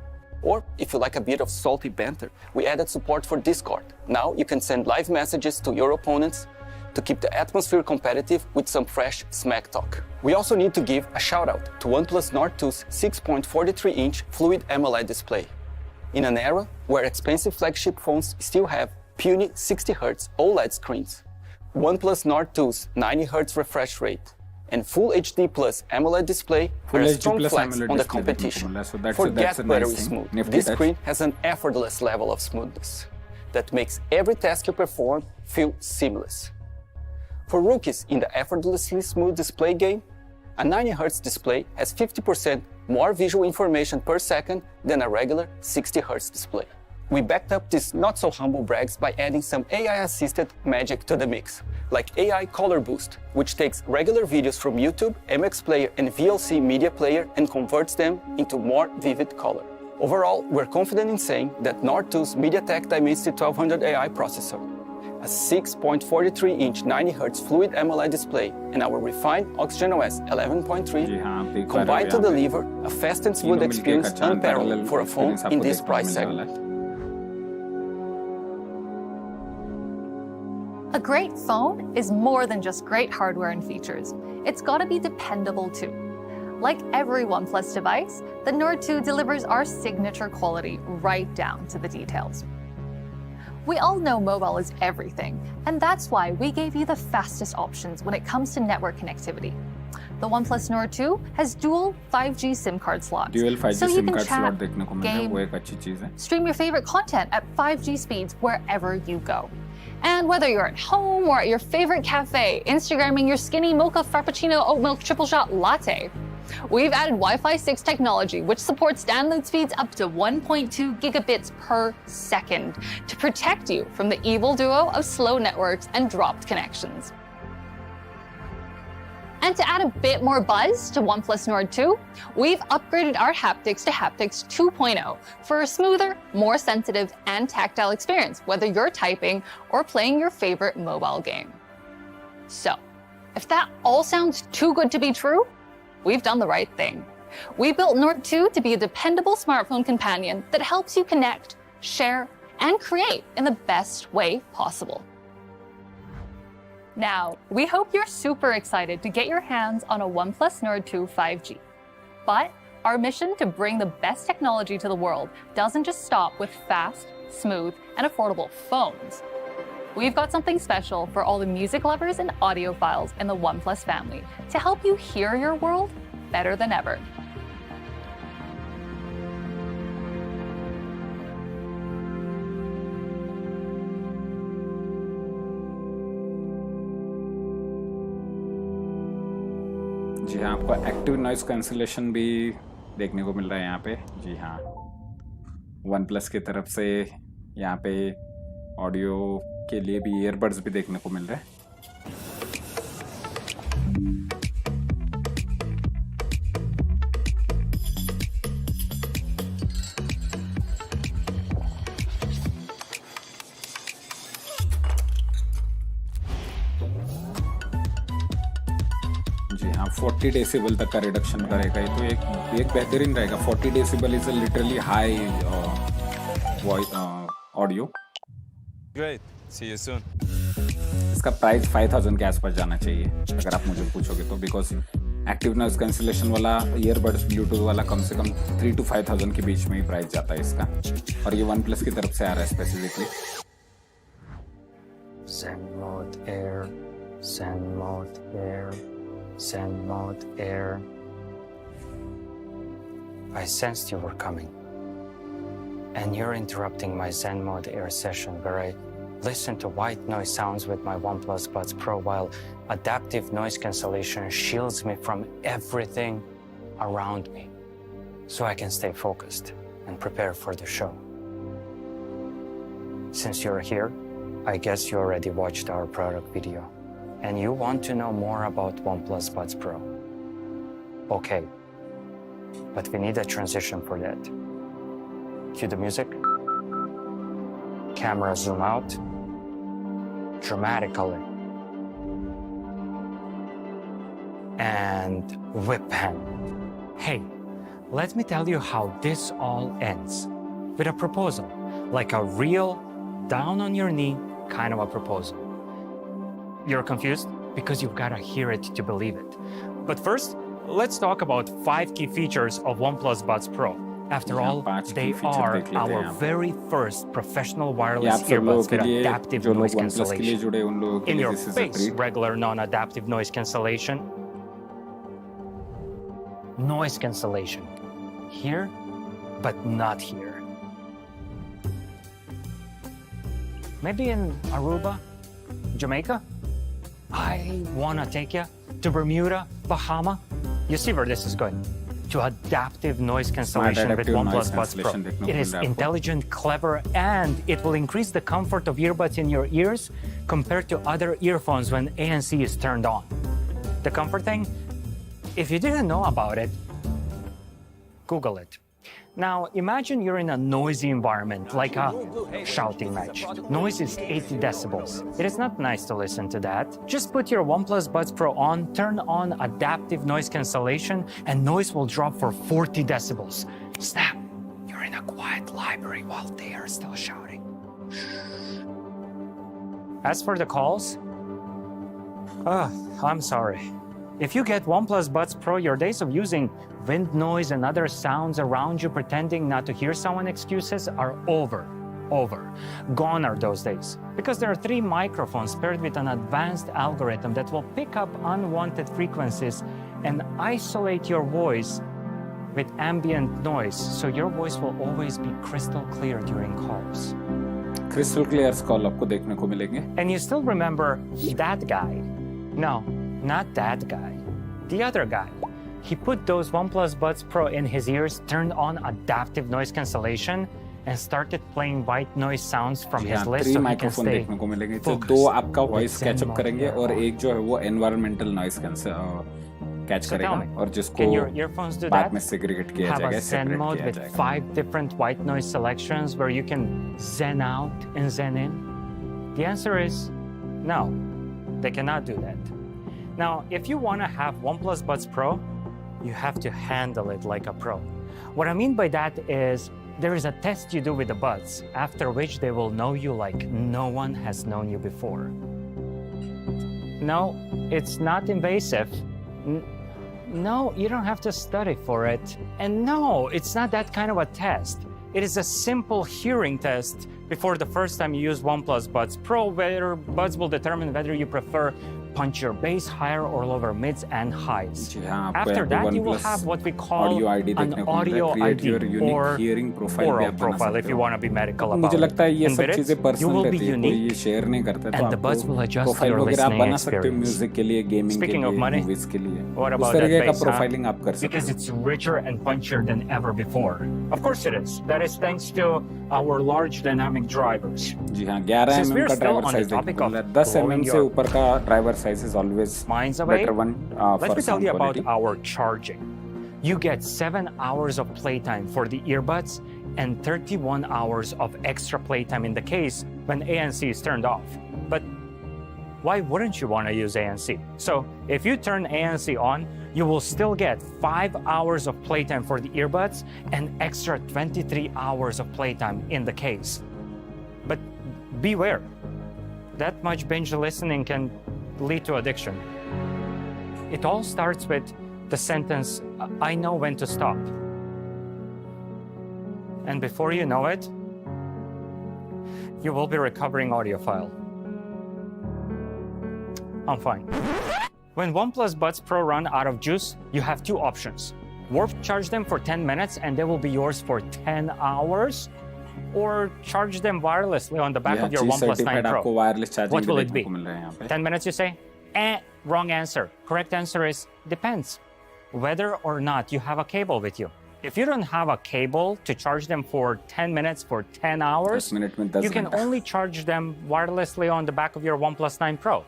Or, if you like a bit of salty banter, we added support for Discord. Now you can send live messages to your opponents to keep the atmosphere competitive with some fresh smack talk. We also need to give a shout out to OnePlus Nord 2's 6.43-inch Fluid AMOLED display. In an era where expensive flagship phones still have puny 60Hz OLED screens, OnePlus Nord 2's 90Hz refresh rate and Full HD Plus AMOLED display are a strong flex on the competition. Forget buttery smooth. This screen has an effortless level of smoothness that makes every task you perform feel seamless. For rookies in the effortlessly smooth display game, a 90Hz display has 50% more visual information per second than a regular 60Hz display. We backed up these not-so-humble brags by adding some AI-assisted magic to the mix, like AI Color Boost, which takes regular videos from YouTube, MX Player, and VLC Media Player and converts them into more vivid color. Overall, we're confident in saying that Nord 2's MediaTek Dimensity 1200 AI processor, a 6.43-inch 90Hz Fluid AMOLED display, and our refined Oxygen OS 11.3 combine to deliver a fast and smooth experience unparalleled for a phone in this price segment. A great phone is more than just great hardware and features. It's gotta be dependable too. Like every OnePlus device, the Nord 2 delivers our signature quality right down to the details. We all know mobile is everything, and that's why we gave you the fastest options when it comes to network connectivity. The OnePlus Nord 2 has dual 5G SIM card slots, so you can chat, game, stream your favorite content at 5G speeds wherever you go. And whether you're at home or at your favorite cafe, Instagramming your skinny mocha frappuccino oat milk triple shot latte, we've added Wi-Fi 6 technology, which supports download speeds up to 1.2 gigabits per second to protect you from the evil duo of slow networks and dropped connections. And to add a bit more buzz to OnePlus Nord 2, we've upgraded our haptics to haptics 2.0 for a smoother, more sensitive, and tactile experience, whether you're typing or playing your favorite mobile game. So, if that all sounds too good to be true, we've done the right thing. We built Nord 2 to be a dependable smartphone companion that helps you connect, share, and create in the best way possible. Now, we hope you're super excited to get your hands on a OnePlus Nord 2 5G. But our mission to bring the best technology to the world doesn't just stop with fast, smooth, and affordable phones. We've got something special for all the music lovers and audiophiles in the OnePlus family to help you hear your world better than ever. जी हाँ, आपको active noise cancellation भी देखने को मिल रहा है यहाँ पे। जी हाँ, OnePlus की तरफ से यहाँ पे ऑडियो के लिए भी ईयरबड्स भी देखने को मिल रहे हैं। जी हाँ, 40 डेसिबल तक का रिडक्शन करेगा ये, तो एक बेहतरीन रहेगा। 40 decibel is literally high voice audio. Great. See you soon. इसका प्राइस 5000 के आसपास जाना चाहिए अगर आप मुझे पूछोगे तो, बिकॉज एक्टिव नॉइस कैंसिलेशन वाला ईयरबड्स ब्लूटूथ वाला कम से कम 3 to 5000 के बीच में ही प्राइस जाता है इसका, और ये OnePlus की तरफ से आ रहा है specifically. Send mode air, send mode air, send mode air. I sensed you were coming, and you're interrupting my Zen Mode Air session where I listen to white noise sounds with my OnePlus Buds Pro while adaptive noise cancellation shields me from everything around me so I can stay focused and prepare for the show. Since you're here, I guess you already watched our product video, and you want to know more about OnePlus Buds Pro. Okay, but we need a transition for that. Cue the music. Camera zoom out. Dramatically. And whip pan. Hey, let me tell you how this all ends. With a proposal, like a real, down on your knee kind of a proposal. You're confused? Because you've got to hear it to believe it. But first, let's talk about 5 key features of OnePlus Buds Pro. After all, they are our very first professional wireless earbuds with adaptive noise cancellation. In your face, regular non-adaptive noise cancellation. Noise cancellation. Here, but not here. Maybe in Aruba, Jamaica? I wanna take you to Bermuda, Bahama. You see where this is going. To adaptive noise cancellation with OnePlus Buds Pro. It is intelligent, clever, and it will increase the comfort of earbuds in your ears compared to other earphones when ANC is turned on. The comfort thing, if you didn't know about it, Google it. Now, imagine you're in a noisy environment, like a shouting match. Noise is 80 decibels. It is not nice to listen to that. Just put your OnePlus Buds Pro on, turn on adaptive noise cancellation, and noise will drop for 40 decibels. Snap! You're in a quiet library while they are still shouting. As for the calls, I'm sorry. If you get OnePlus Buds Pro, your days of using wind noise and other sounds around you pretending not to hear someone excuses are over. Gone are those days. Because there are 3 microphones paired with an advanced algorithm that will pick up unwanted frequencies and isolate your voice with ambient noise, so your voice will always be crystal clear during calls. Crystal clear call आपको देखने को मिलेंगे. And you still remember that guy? No, not that guy. The other guy. He put those OnePlus Buds Pro in his ears, turned on adaptive noise cancellation, and started playing white noise sounds from his list so he can stay देखने को मिलेंगे. तो 2 आपका voice catch up करेंगे और एक जो है वो एनवायरमेंटल नॉइज कैच करेगा और जिसको बाद में सेग्रीगेट किया जाएगा. Have a Zen mode with 5 different white noise selections where you can zen out and zen in? The answer is no. They cannot do that. Now, if you want to have OnePlus Buds Pro, you have to handle it like a pro. What I mean by that is there is a test you do with the buds, after which they will know you like no one has known you before. No, it's not invasive. No, you don't have to study for it. And no, it's not that kind of a test. It is a simple hearing test before the first time you use OnePlus Buds Pro, where buds will determine whether you prefer punch your bass higher or lower mids and highs. After that, you will have what we call an audio ID or oral profile if you want to be medical about it. In minutes, you will be unique and the buds will adjust to your listening experience. Speaking of money, what about that bass, huh? Because it's richer and punchier than ever before. Of course it is. That is thanks to our large dynamic drivers. जी हाँ, 11 mm का driver size देखने 10 mm से ऊपर का driver size is always better one Let for me tell you sound about quality. our charging. You get 7 hours of playtime for the earbuds and 31 hours of extra playtime in the case when ANC is turned off. But why wouldn't you want to use ANC? So if you turn ANC on, you will still get 5 hours of playtime for the earbuds and extra 23 hours of playtime in the case. But beware, that much binge listening can lead to addiction. It all starts with the sentence, I know when to stop. And before you know it, you will be recovering audiophile. I'm fine. When OnePlus Buds Pro run out of juice, you have 2 options. Warp charge them for 10 minutes and they will be yours for 10 hours. Or charge them wirelessly on the back of your OnePlus 9 Pro. What will it be? 10 minutes, you say? Wrong answer. Correct answer is depends. Whether or not you have a cable with you. If you don't have a cable to charge them for 10 minutes, for 10 hours, you can only charge them wirelessly on the back of your OnePlus 9 Pro.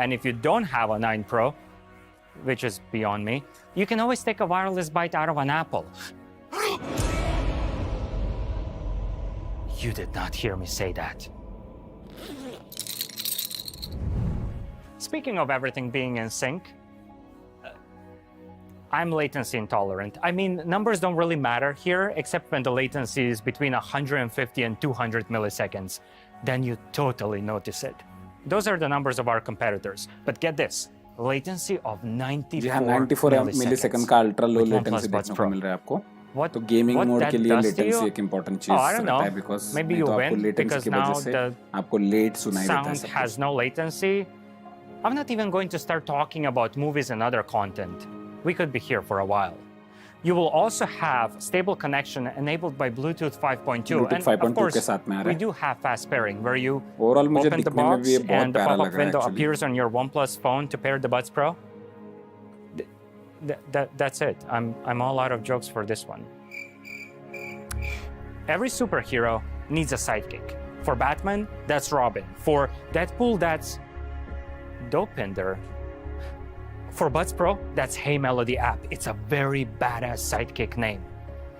And if you don't have a 9 Pro, which is beyond me, you can always take a wireless bite out of an apple. You did not hear me say that. Speaking of everything being in sync, I'm latency intolerant. I mean, numbers don't really matter here, except when the latency is between 150 and 200 milliseconds. Then you totally notice it. Those are the numbers of our competitors. But get this, latency of 94 milliseconds का ultra low latency देखने को मिल रहा है आपको. तो gaming mode के लिए latency एक इम्पोर्टेंट चीज रहता है because maybe you win because now the आपको लेट सुनाई देता है. sound has no latency. I'm not even going to start talking about movies and other content. We could be here for a while. You will also have stable connection enabled by Bluetooth 5.2. And of course, we do have fast pairing where you open the box and the pop-up window appears on your OnePlus phone to pair the Buds Pro. That's it. I'm all out of jokes for this one. Every superhero needs a sidekick. For Batman, that's Robin. For Deadpool, that's Dopinder. For Buds Pro, that's Hey Melody app. It's a very badass sidekick name.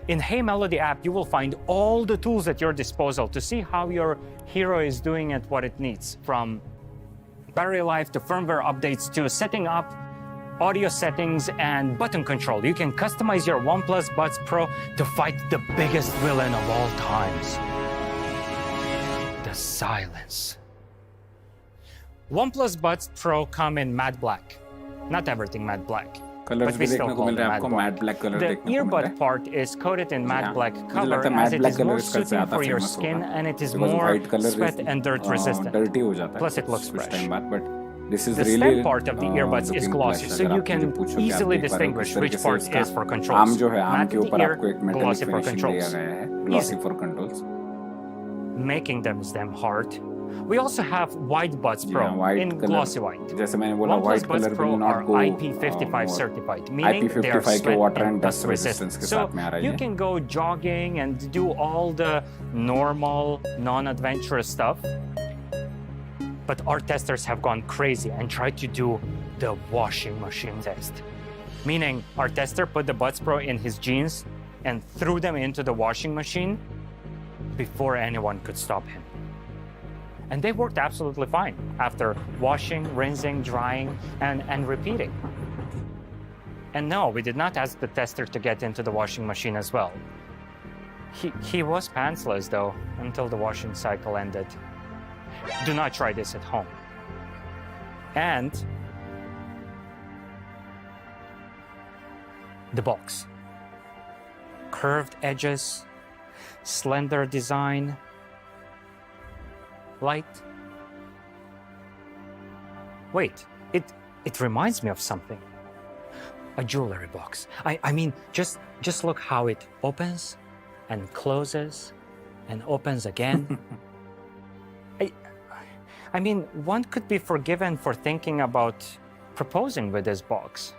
In Hey Melody app, you will find all the tools at your disposal to see how your hero is doing at what it needs, from battery life to firmware updates to setting up audio settings and button control. You can customize your OnePlus Buds Pro to fight the biggest villain of all times, the silence. OnePlus Buds Pro come in matte black. Not everything matte black, but we still call it matte black. The earbud part is coated in matte black color as it is more suiting for your skin and it is more sweat and dirt resistant. Plus it looks fresh. The stem part of the earbuds is glossy, so you can easily distinguish which part is for controls. Matte in the ear, glossy for controls. Making them hard. We also have white Buds Pro in glossy white. OnePlus Buds Pro are IP55 certified, meaning they are sweat and dust resistant. So you can go jogging and do all the normal, non-adventurous stuff. But our testers have gone crazy and tried to do the washing machine test. Meaning our tester put the Buds Pro in his jeans and threw them into the washing machine before anyone could stop him. And they worked absolutely fine after washing, rinsing, drying, and repeating. And no, we did not ask the tester to get into the washing machine as well. He was pantsless though, until the washing cycle ended. Do not try this at home. And the box. Curved edges, slender design, light. Wait, it reminds me of something. A jewelry box. I mean, just look how it opens and closes and opens again. I mean, one could be forgiven for thinking about proposing with this box.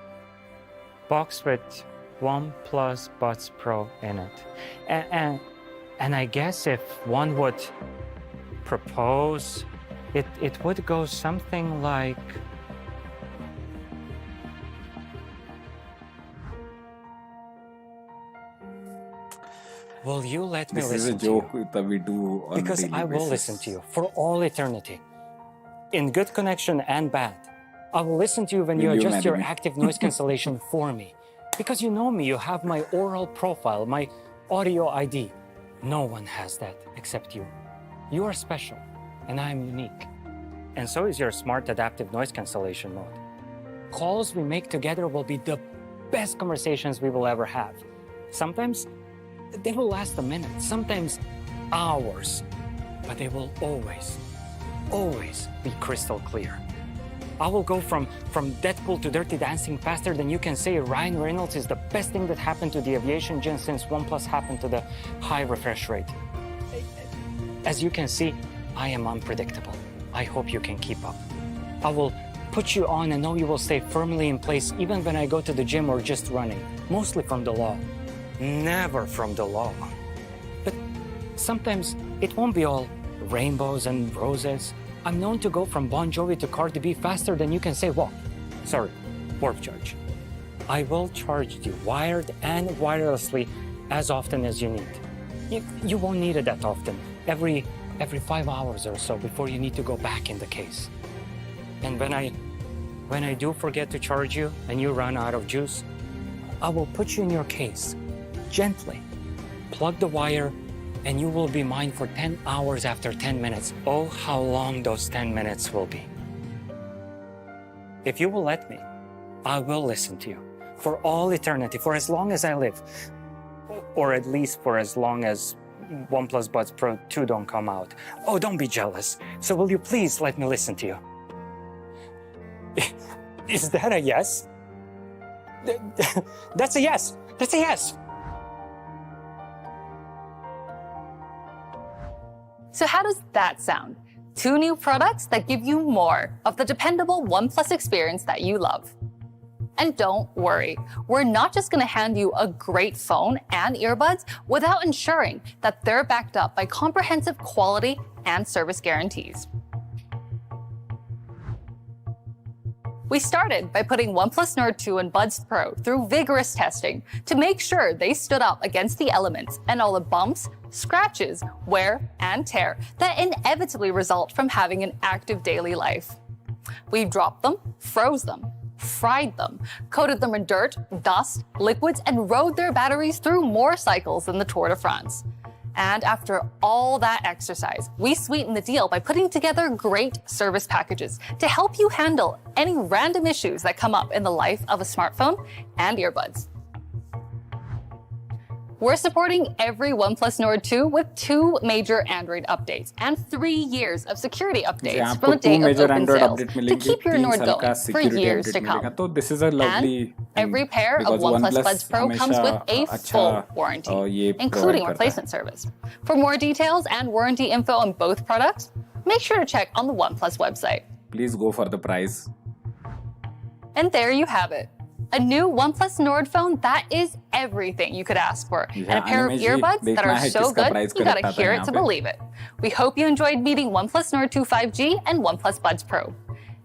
Box with OnePlus Buds Pro in it. And I guess if one would propose, it would go something like, will you let me listen to you? This is a joke we do on because a daily I will basis. listen to you for all eternity. In good connection and bad. I will listen to you when you adjust your active noise cancellation for me. Because you know me, you have my oral profile, my audio ID. No one has that except you. You are special, and I am unique. And so is your smart adaptive noise cancellation mode. Calls we make together will be the best conversations we will ever have. Sometimes they will last a minute, sometimes hours, but they will always be crystal clear. I will go from Deadpool to Dirty Dancing faster than you can say Ryan Reynolds is the best thing that happened to the aviation gen since OnePlus happened to the high refresh rate. As you can see, I am unpredictable. I hope you can keep up. I will put you on and know you will stay firmly in place even when I go to the gym or just running, mostly from the law. never from the law. But sometimes it won't be all rainbows and roses. I'm known to go from Bon Jovi to Cardi B faster than you can say walk. Sorry, warp charge. I will charge you wired and wirelessly as often as you need. You won't need it that often. Every 5 hours or so before you need to go back in the case. And when I do forget to charge you and you run out of juice, I will put you in your case gently, plug the wire, and you will be mine for 10 hours after 10 minutes. Oh, how long those 10 minutes will be. If you will let me, I will listen to you for all eternity, for as long as I live, or at least for as long as OnePlus Buds Pro 2 don't come out. Oh, don't be jealous. So will you please let me listen to you? Is that a yes? That's a yes. That's a yes. So how does that sound? 2 new products that give you more of the dependable OnePlus experience that you love. And don't worry, we're not just going to hand you a great phone and earbuds without ensuring that they're backed up by comprehensive quality and service guarantees. We started by putting OnePlus Nord 2 and Buds Pro through vigorous testing to make sure they stood up against the elements and all the bumps, scratches, wear, and tear that inevitably result from having an active daily life. We dropped them, froze them, fried them, coated them in dirt, dust, liquids, and rode their batteries through more cycles than the Tour de France. And after all that exercise, we sweetened the deal by putting together great service packages to help you handle any random issues that come up in the life of a smartphone and earbuds. We're supporting every OnePlus Nord 2 with 2 major Android updates and 3 years of security updates from the date of open sales to keep your Nord going for years to come. And every pair of OnePlus Buds Pro comes with a full warranty, including replacement service. For more details and warranty info on both products, make sure to check on the OnePlus website. Please go for the price. And there you have it. A new OnePlus Nord phone that is everything you could ask for, and a pair of earbuds that are so good you gotta hear it to believe it. We hope you enjoyed meeting OnePlus Nord 2 5G and OnePlus Buds Pro.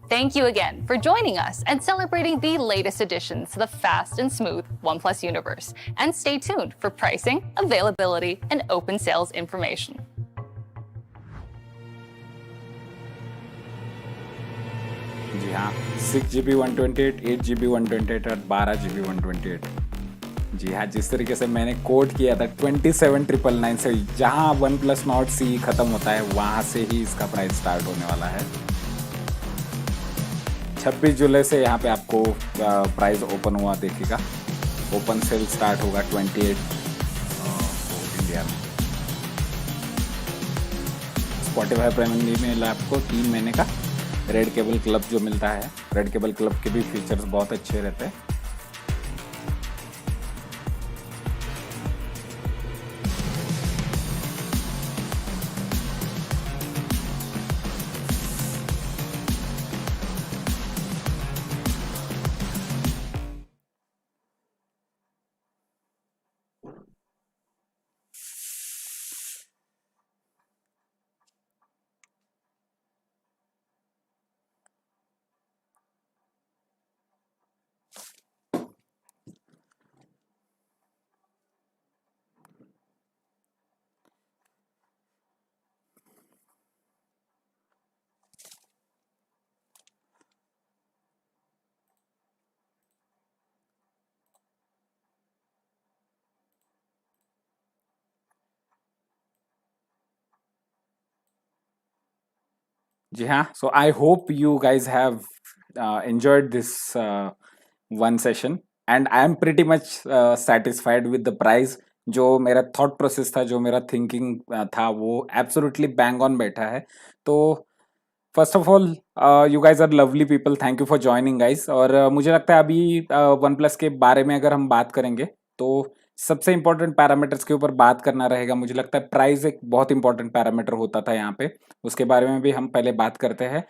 Thank you again for joining us and celebrating the latest additions to the fast and smooth OnePlus universe. And stay tuned for pricing, availability, and open sales information. जी हाँ, 6GB 128, 8GB 128 और 12GB 128। जी हाँ, जिस तरीके से मैंने code किया था 27,999 से जहाँ OnePlus Nord CE खत्म होता है वहाँ से ही इसका प्राइस स्टार्ट होने वाला है। 26 जुलाई से यहाँ पे आपको प्राइस ओपन हुआ देखिएगा। ओपन सेल स्टार्ट होगा 28 इंडिया में। Spotify प्रीमियम में मिला आपको 3 महीने का रेड केबल क्लब जो मिलता है। रेड केबल क्लब के भी फीचर्स बहुत अच्छे रहते हैं। जी हाँ, so I hope you guys have enjoyed this one session and I am pretty much satisfied with the price. जो मेरा thought process था, जो मेरा thinking था, वो absolutely bang on बैठा है। तो first of all, you guys are lovely people. Thank you for joining, guys. और मुझे लगता है अभी OnePlus के बारे में अगर हम बात करेंगे तो सबसे इम्पोर्टेंट पैरामीटर्स के ऊपर बात करना रहेगा। मुझे लगता है प्राइस एक बहुत इंपॉर्टेंट पैरामीटर होता था यहाँ पे, उसके बारे में भी हम पहले बात करते हैं।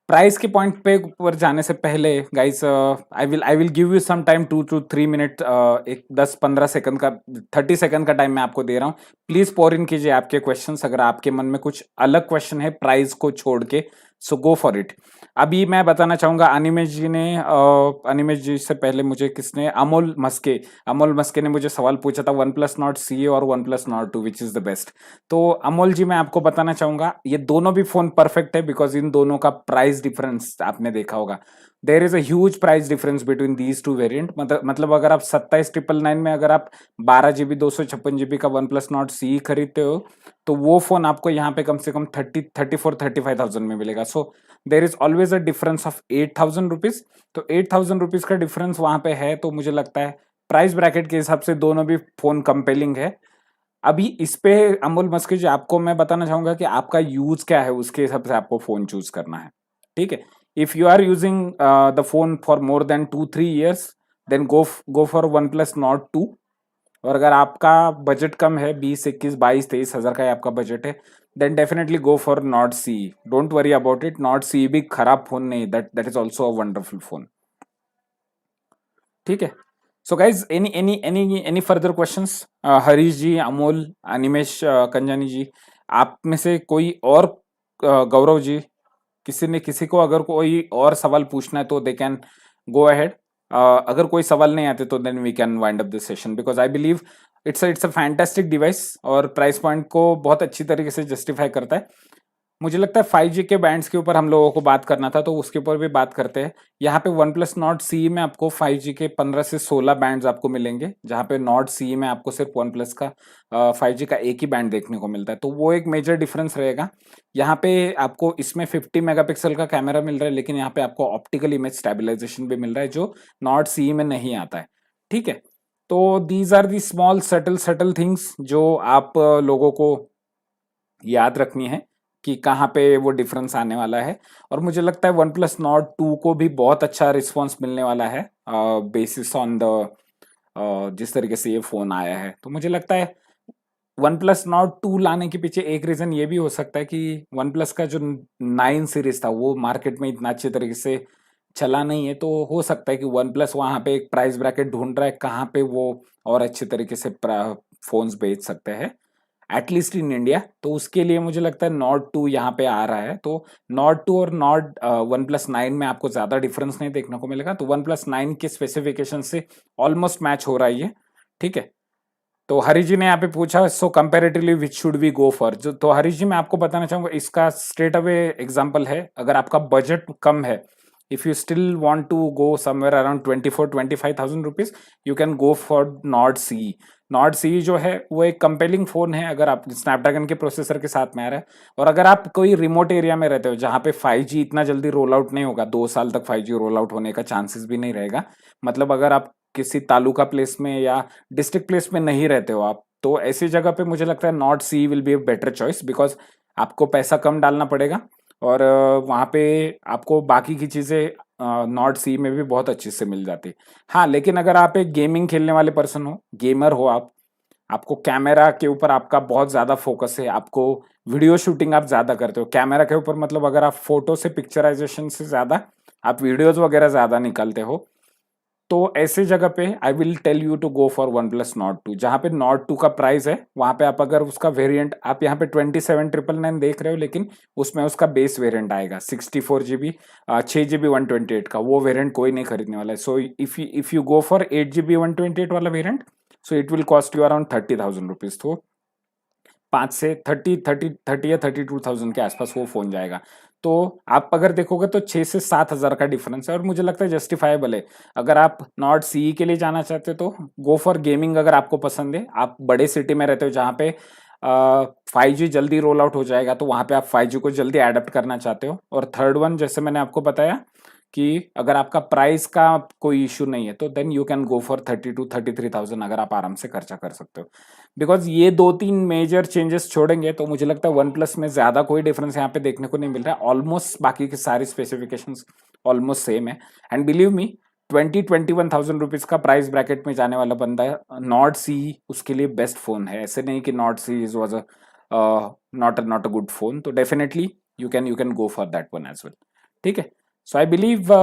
प्राइस के पॉइंट पे ऊपर जाने से पहले guys, I will give you some time 2 to 3 minute, एक 10-15 सेकंड का 30 सेकंड का टाइम मैं आपको दे रहा हूँ. प्लीज पोर इन कीजिए आपके क्वेश्चंस, अगर आपके मन में कुछ अलग क्वेश्चन है प्राइस को छोड़ के, सो गो फॉर इट. अभी मैं बताना चाहूंगा, अनिमेश जी से पहले मुझे किसने, अमोल मस्के ने मुझे सवाल पूछा था वन प्लस नॉट सी और one plus Nord two which is the best. तो अमोल जी, मैं आपको बताना चाहूंगा ये दोनों भी फोन परफेक्ट है, बिकॉज इन दोनों का प्राइस डिफरेंस आपने देखा होगा. There is a huge price difference between these two variant. मतलब अगर आप 27,999 में अगर आप 12 GB 256 GB का वन प्लस नॉट सी खरीदते हो, तो वो फोन आपको यहाँ पे कम से कम 34-35,000 में मिलेगा. So there is always a difference of 8,000 rupees. तो 8,000 रुपीज का डिफरेंस वहां पे है, तो मुझे लगता है प्राइस ब्रैकेट के हिसाब से दोनों भी फोन कंपेलिंग है. अभी इस पे अमोल मस्की जी, आपको मैं बताना चाहूंगा कि आपका यूज क्या है, उसके हिसाब से आपको फोन चूज करना है. ठीक है, if you are using the phone for more than 2-3 years, then go for one plus Nord two. और अगर आपका बजट कम है, 20, 21, 22, 23 हज़ार का आपका बजट है, then definitely go for Nord C. Don't worry about it, Nord C भी खराब फोन नहीं, that is also a wonderful phone. ठीक है. So guys, any further questions? Harish जी, अमोल, अनिमेश, कंजानी जी, आप में से कोई और, गौरव जी, किसी को अगर कोई और सवाल पूछना है तो दे कैन गो अहेड. अगर कोई सवाल नहीं आते तो then we can wind up this session, because I believe it's a fantastic device और प्राइस पॉइंट को बहुत अच्छी तरीके से जस्टिफाई करता है. मुझे लगता है 5G के बैंड्स के ऊपर हम लोगों को बात करना था, तो उसके ऊपर भी बात करते हैं. यहाँ पे वन प्लस नॉट सी में आपको 5G के 15 से 16 बैंड्स आपको मिलेंगे, जहाँ पे नॉट सी में आपको सिर्फ वन प्लस का 5G का एक ही बैंड देखने को मिलता है. तो वो एक मेजर डिफरेंस रहेगा. यहाँ पे आपको इसमें 50 मेगापिक्सल का कैमरा मिल रहा है, लेकिन यहाँ पे आपको ऑप्टिकल इमेज स्टेबलाइजेशन भी मिल रहा है, जो नॉट सी में नहीं आता है. ठीक है, तो these are the small subtle things जो आप लोगों को याद रखनी है कि कहाँ पे वो डिफरेंस आने वाला है. और मुझे लगता है वन प्लस नॉट टू को भी बहुत अच्छा रिस्पॉन्स मिलने वाला है, बेसिस ऑन द जिस तरीके से ये फोन आया है. तो मुझे लगता है वन प्लस नॉट टू लाने के पीछे एक रीजन ये भी हो सकता है कि वन प्लस का जो 9 सीरीज था वो मार्केट में इतना अच्छे तरीके से चला नहीं है. तो हो सकता है कि वन प्लस वहाँ पे एक प्राइस ब्रैकेट ढूंढ रहा है कहाँ पे वो और अच्छे तरीके से फोन्स बेच सकते हैं, एटलीस्ट इन इंडिया. तो उसके लिए मुझे लगता है नॉट टू यहाँ पे आ रहा है. तो नॉट टू और नॉट वन प्लस 9 में आपको ज्यादा डिफरेंस नहीं देखने को मिलेगा. तो वन प्लस 9 के स्पेसिफिकेशन से ऑलमोस्ट मैच हो रहा है ये. ठीक है, तो हरीश जी ने यहाँ पे पूछा so comparatively which should we go for. जो तो हरीश जी, मैं आपको बताना चाहूंगा, इसका स्ट्रेट अवे एग्जांपल है. अगर आपका बजट कम है, if you still want to go somewhere around 24-25,000 rupees, you can go for Nord CE. Nord CE जो है वो एक कंपेलिंग फोन है अगर आप स्नैपड्रैगन के प्रोसेसर के साथ में आ रहा है. और अगर आप कोई रिमोट एरिया में रहते हो जहाँ पे 5G इतना जल्दी रोल आउट नहीं होगा, 2 साल तक 5G रोल आउट होने का चांसेस भी नहीं रहेगा. मतलब अगर आप किसी तालुका प्लेस में या डिस्ट्रिक्ट प्लेस में नहीं रहते हो आप, तो ऐसी जगह पे मुझे लगता है Nord CE will be a better choice, because आपको पैसा कम डालना पड़ेगा और वहाँ पे आपको बाकी की चीज़ें नॉट सी में भी बहुत अच्छे से मिल जाती. हाँ, लेकिन अगर आप एक गेमिंग खेलने वाले पर्सन हो, गेमर हो आप, आपको कैमरा के ऊपर आपका बहुत ज़्यादा फोकस है, आपको वीडियो शूटिंग आप ज़्यादा करते हो कैमरा के ऊपर, मतलब अगर आप फोटो से पिक्चराइजेशन से ज़्यादा आप वीडियोज़ वगैरह ज़्यादा निकालते हो, तो ऐसे जगह पे I will tell you to go for one plus Nord two. जहाँ पे नॉट टू का प्राइस है वहाँ पे आप अगर उसका वेरिएंट आप यहाँ पे 27,999 देख रहे हो, लेकिन उसमें उसका बेस वेरिएंट आएगा 64 GB 6 GB 128 का. वो वेरिएंट कोई नहीं खरीदने वाला है. So if you go for 8 GB 128 वाला variant, so it will cost you around 30,000 rupees. तो 5 से 30 या 32,000 के आसपास वो फोन जाएगा. तो आप अगर देखोगे तो 6 से 7 हज़ार का डिफरेंस है और मुझे लगता है जस्टिफाइबल है. अगर आप नॉट सी के लिए जाना चाहते हो तो गो फॉर गेमिंग. अगर आपको पसंद है, आप बड़े सिटी में रहते हो जहाँ पे 5G जल्दी रोल आउट हो जाएगा, तो वहाँ पे आप 5G को जल्दी एडेप्ट करना चाहते हो. और थर्ड वन, जैसे मैंने आपको बताया कि अगर आपका प्राइस का कोई इशू नहीं है, तो then you can go for 32-33,000 अगर आप आराम से खर्चा कर सकते हो. बिकॉज ये 2-3 मेजर चेंजेस छोड़ेंगे तो मुझे लगता है वन प्लस में ज्यादा कोई डिफरेंस यहाँ पे देखने को नहीं मिल रहा है. ऑलमोस्ट बाकी की सारी स्पेसिफिकेशंस ऑलमोस्ट सेम है. एंड बिलीव मी, 20-21,000 रुपीज का प्राइस ब्रैकेट में जाने वाला बंदा है, नॉट सी उसके लिए बेस्ट फोन है. ऐसे नहीं कि Nord C was not a good phone. तो definitely you can go for that one as well. ठीक है, so I believe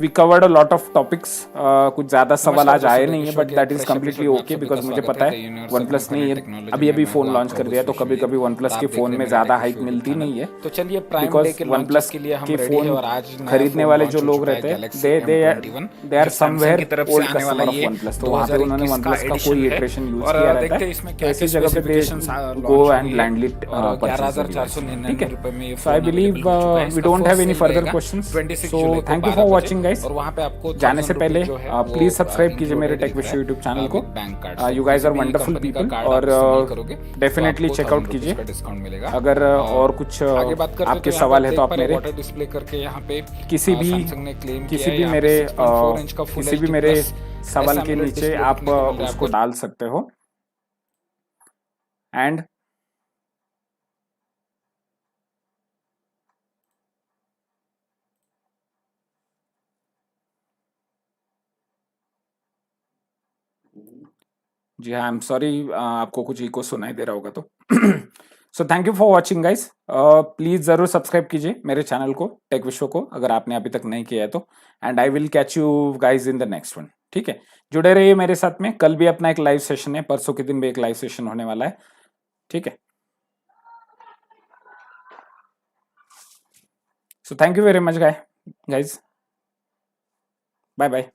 we covered a lot of topics. कुछ ज़्यादा सवाल आज आए नहीं है, but that is completely okay because मुझे पता है वन प्लस ने ये अभी अभी फ़ोन लॉन्च कर दिया, तो कभी कभी वन प्लस के फ़ोन में ज़्यादा हाइप मिलती नहीं है। तो चलिए बिकॉज वन प्लस के फ़ोन खरीदने वाले जो लोग रहते हैं they are somewhere old customer of one plus, तो वहाँ पे उन्होंने वन प्लस का कोई इटरेशन यूज किया रहता है, तो ऐसी जगह पे दे गो एंड ब्लाइंडली ठीक है। So I believe we don't have any further questions, so thank you for watching guys. और वहाँ पे आपको जाने से पहले प्लीज सब्सक्राइब कीजिए मेरे टेक विश्व यूट्यूब चैनल को। You guys are wonderful people, और डेफिनेटली चेकआउट कीजिए। अगर और कुछ आपके सवाल है तो आप मेरे किसी भी मेरे सवाल के नीचे आप उसको डाल सकते हो। एंड जी हाँ, आई एम सॉरी, आपको कुछ इको सुनाई दे रहा होगा तो। सो thank you for watching guys. Please जरूर सब्सक्राइब कीजिए मेरे चैनल को, टेक विश्व को, अगर आपने अभी तक नहीं किया है तो। And I will catch you guys in the next one, ठीक है। जुड़े रहिए मेरे साथ में, कल भी अपना एक लाइव सेशन है, परसों के दिन भी एक लाइव सेशन होने वाला है, ठीक है। So thank you very much guys, bye bye.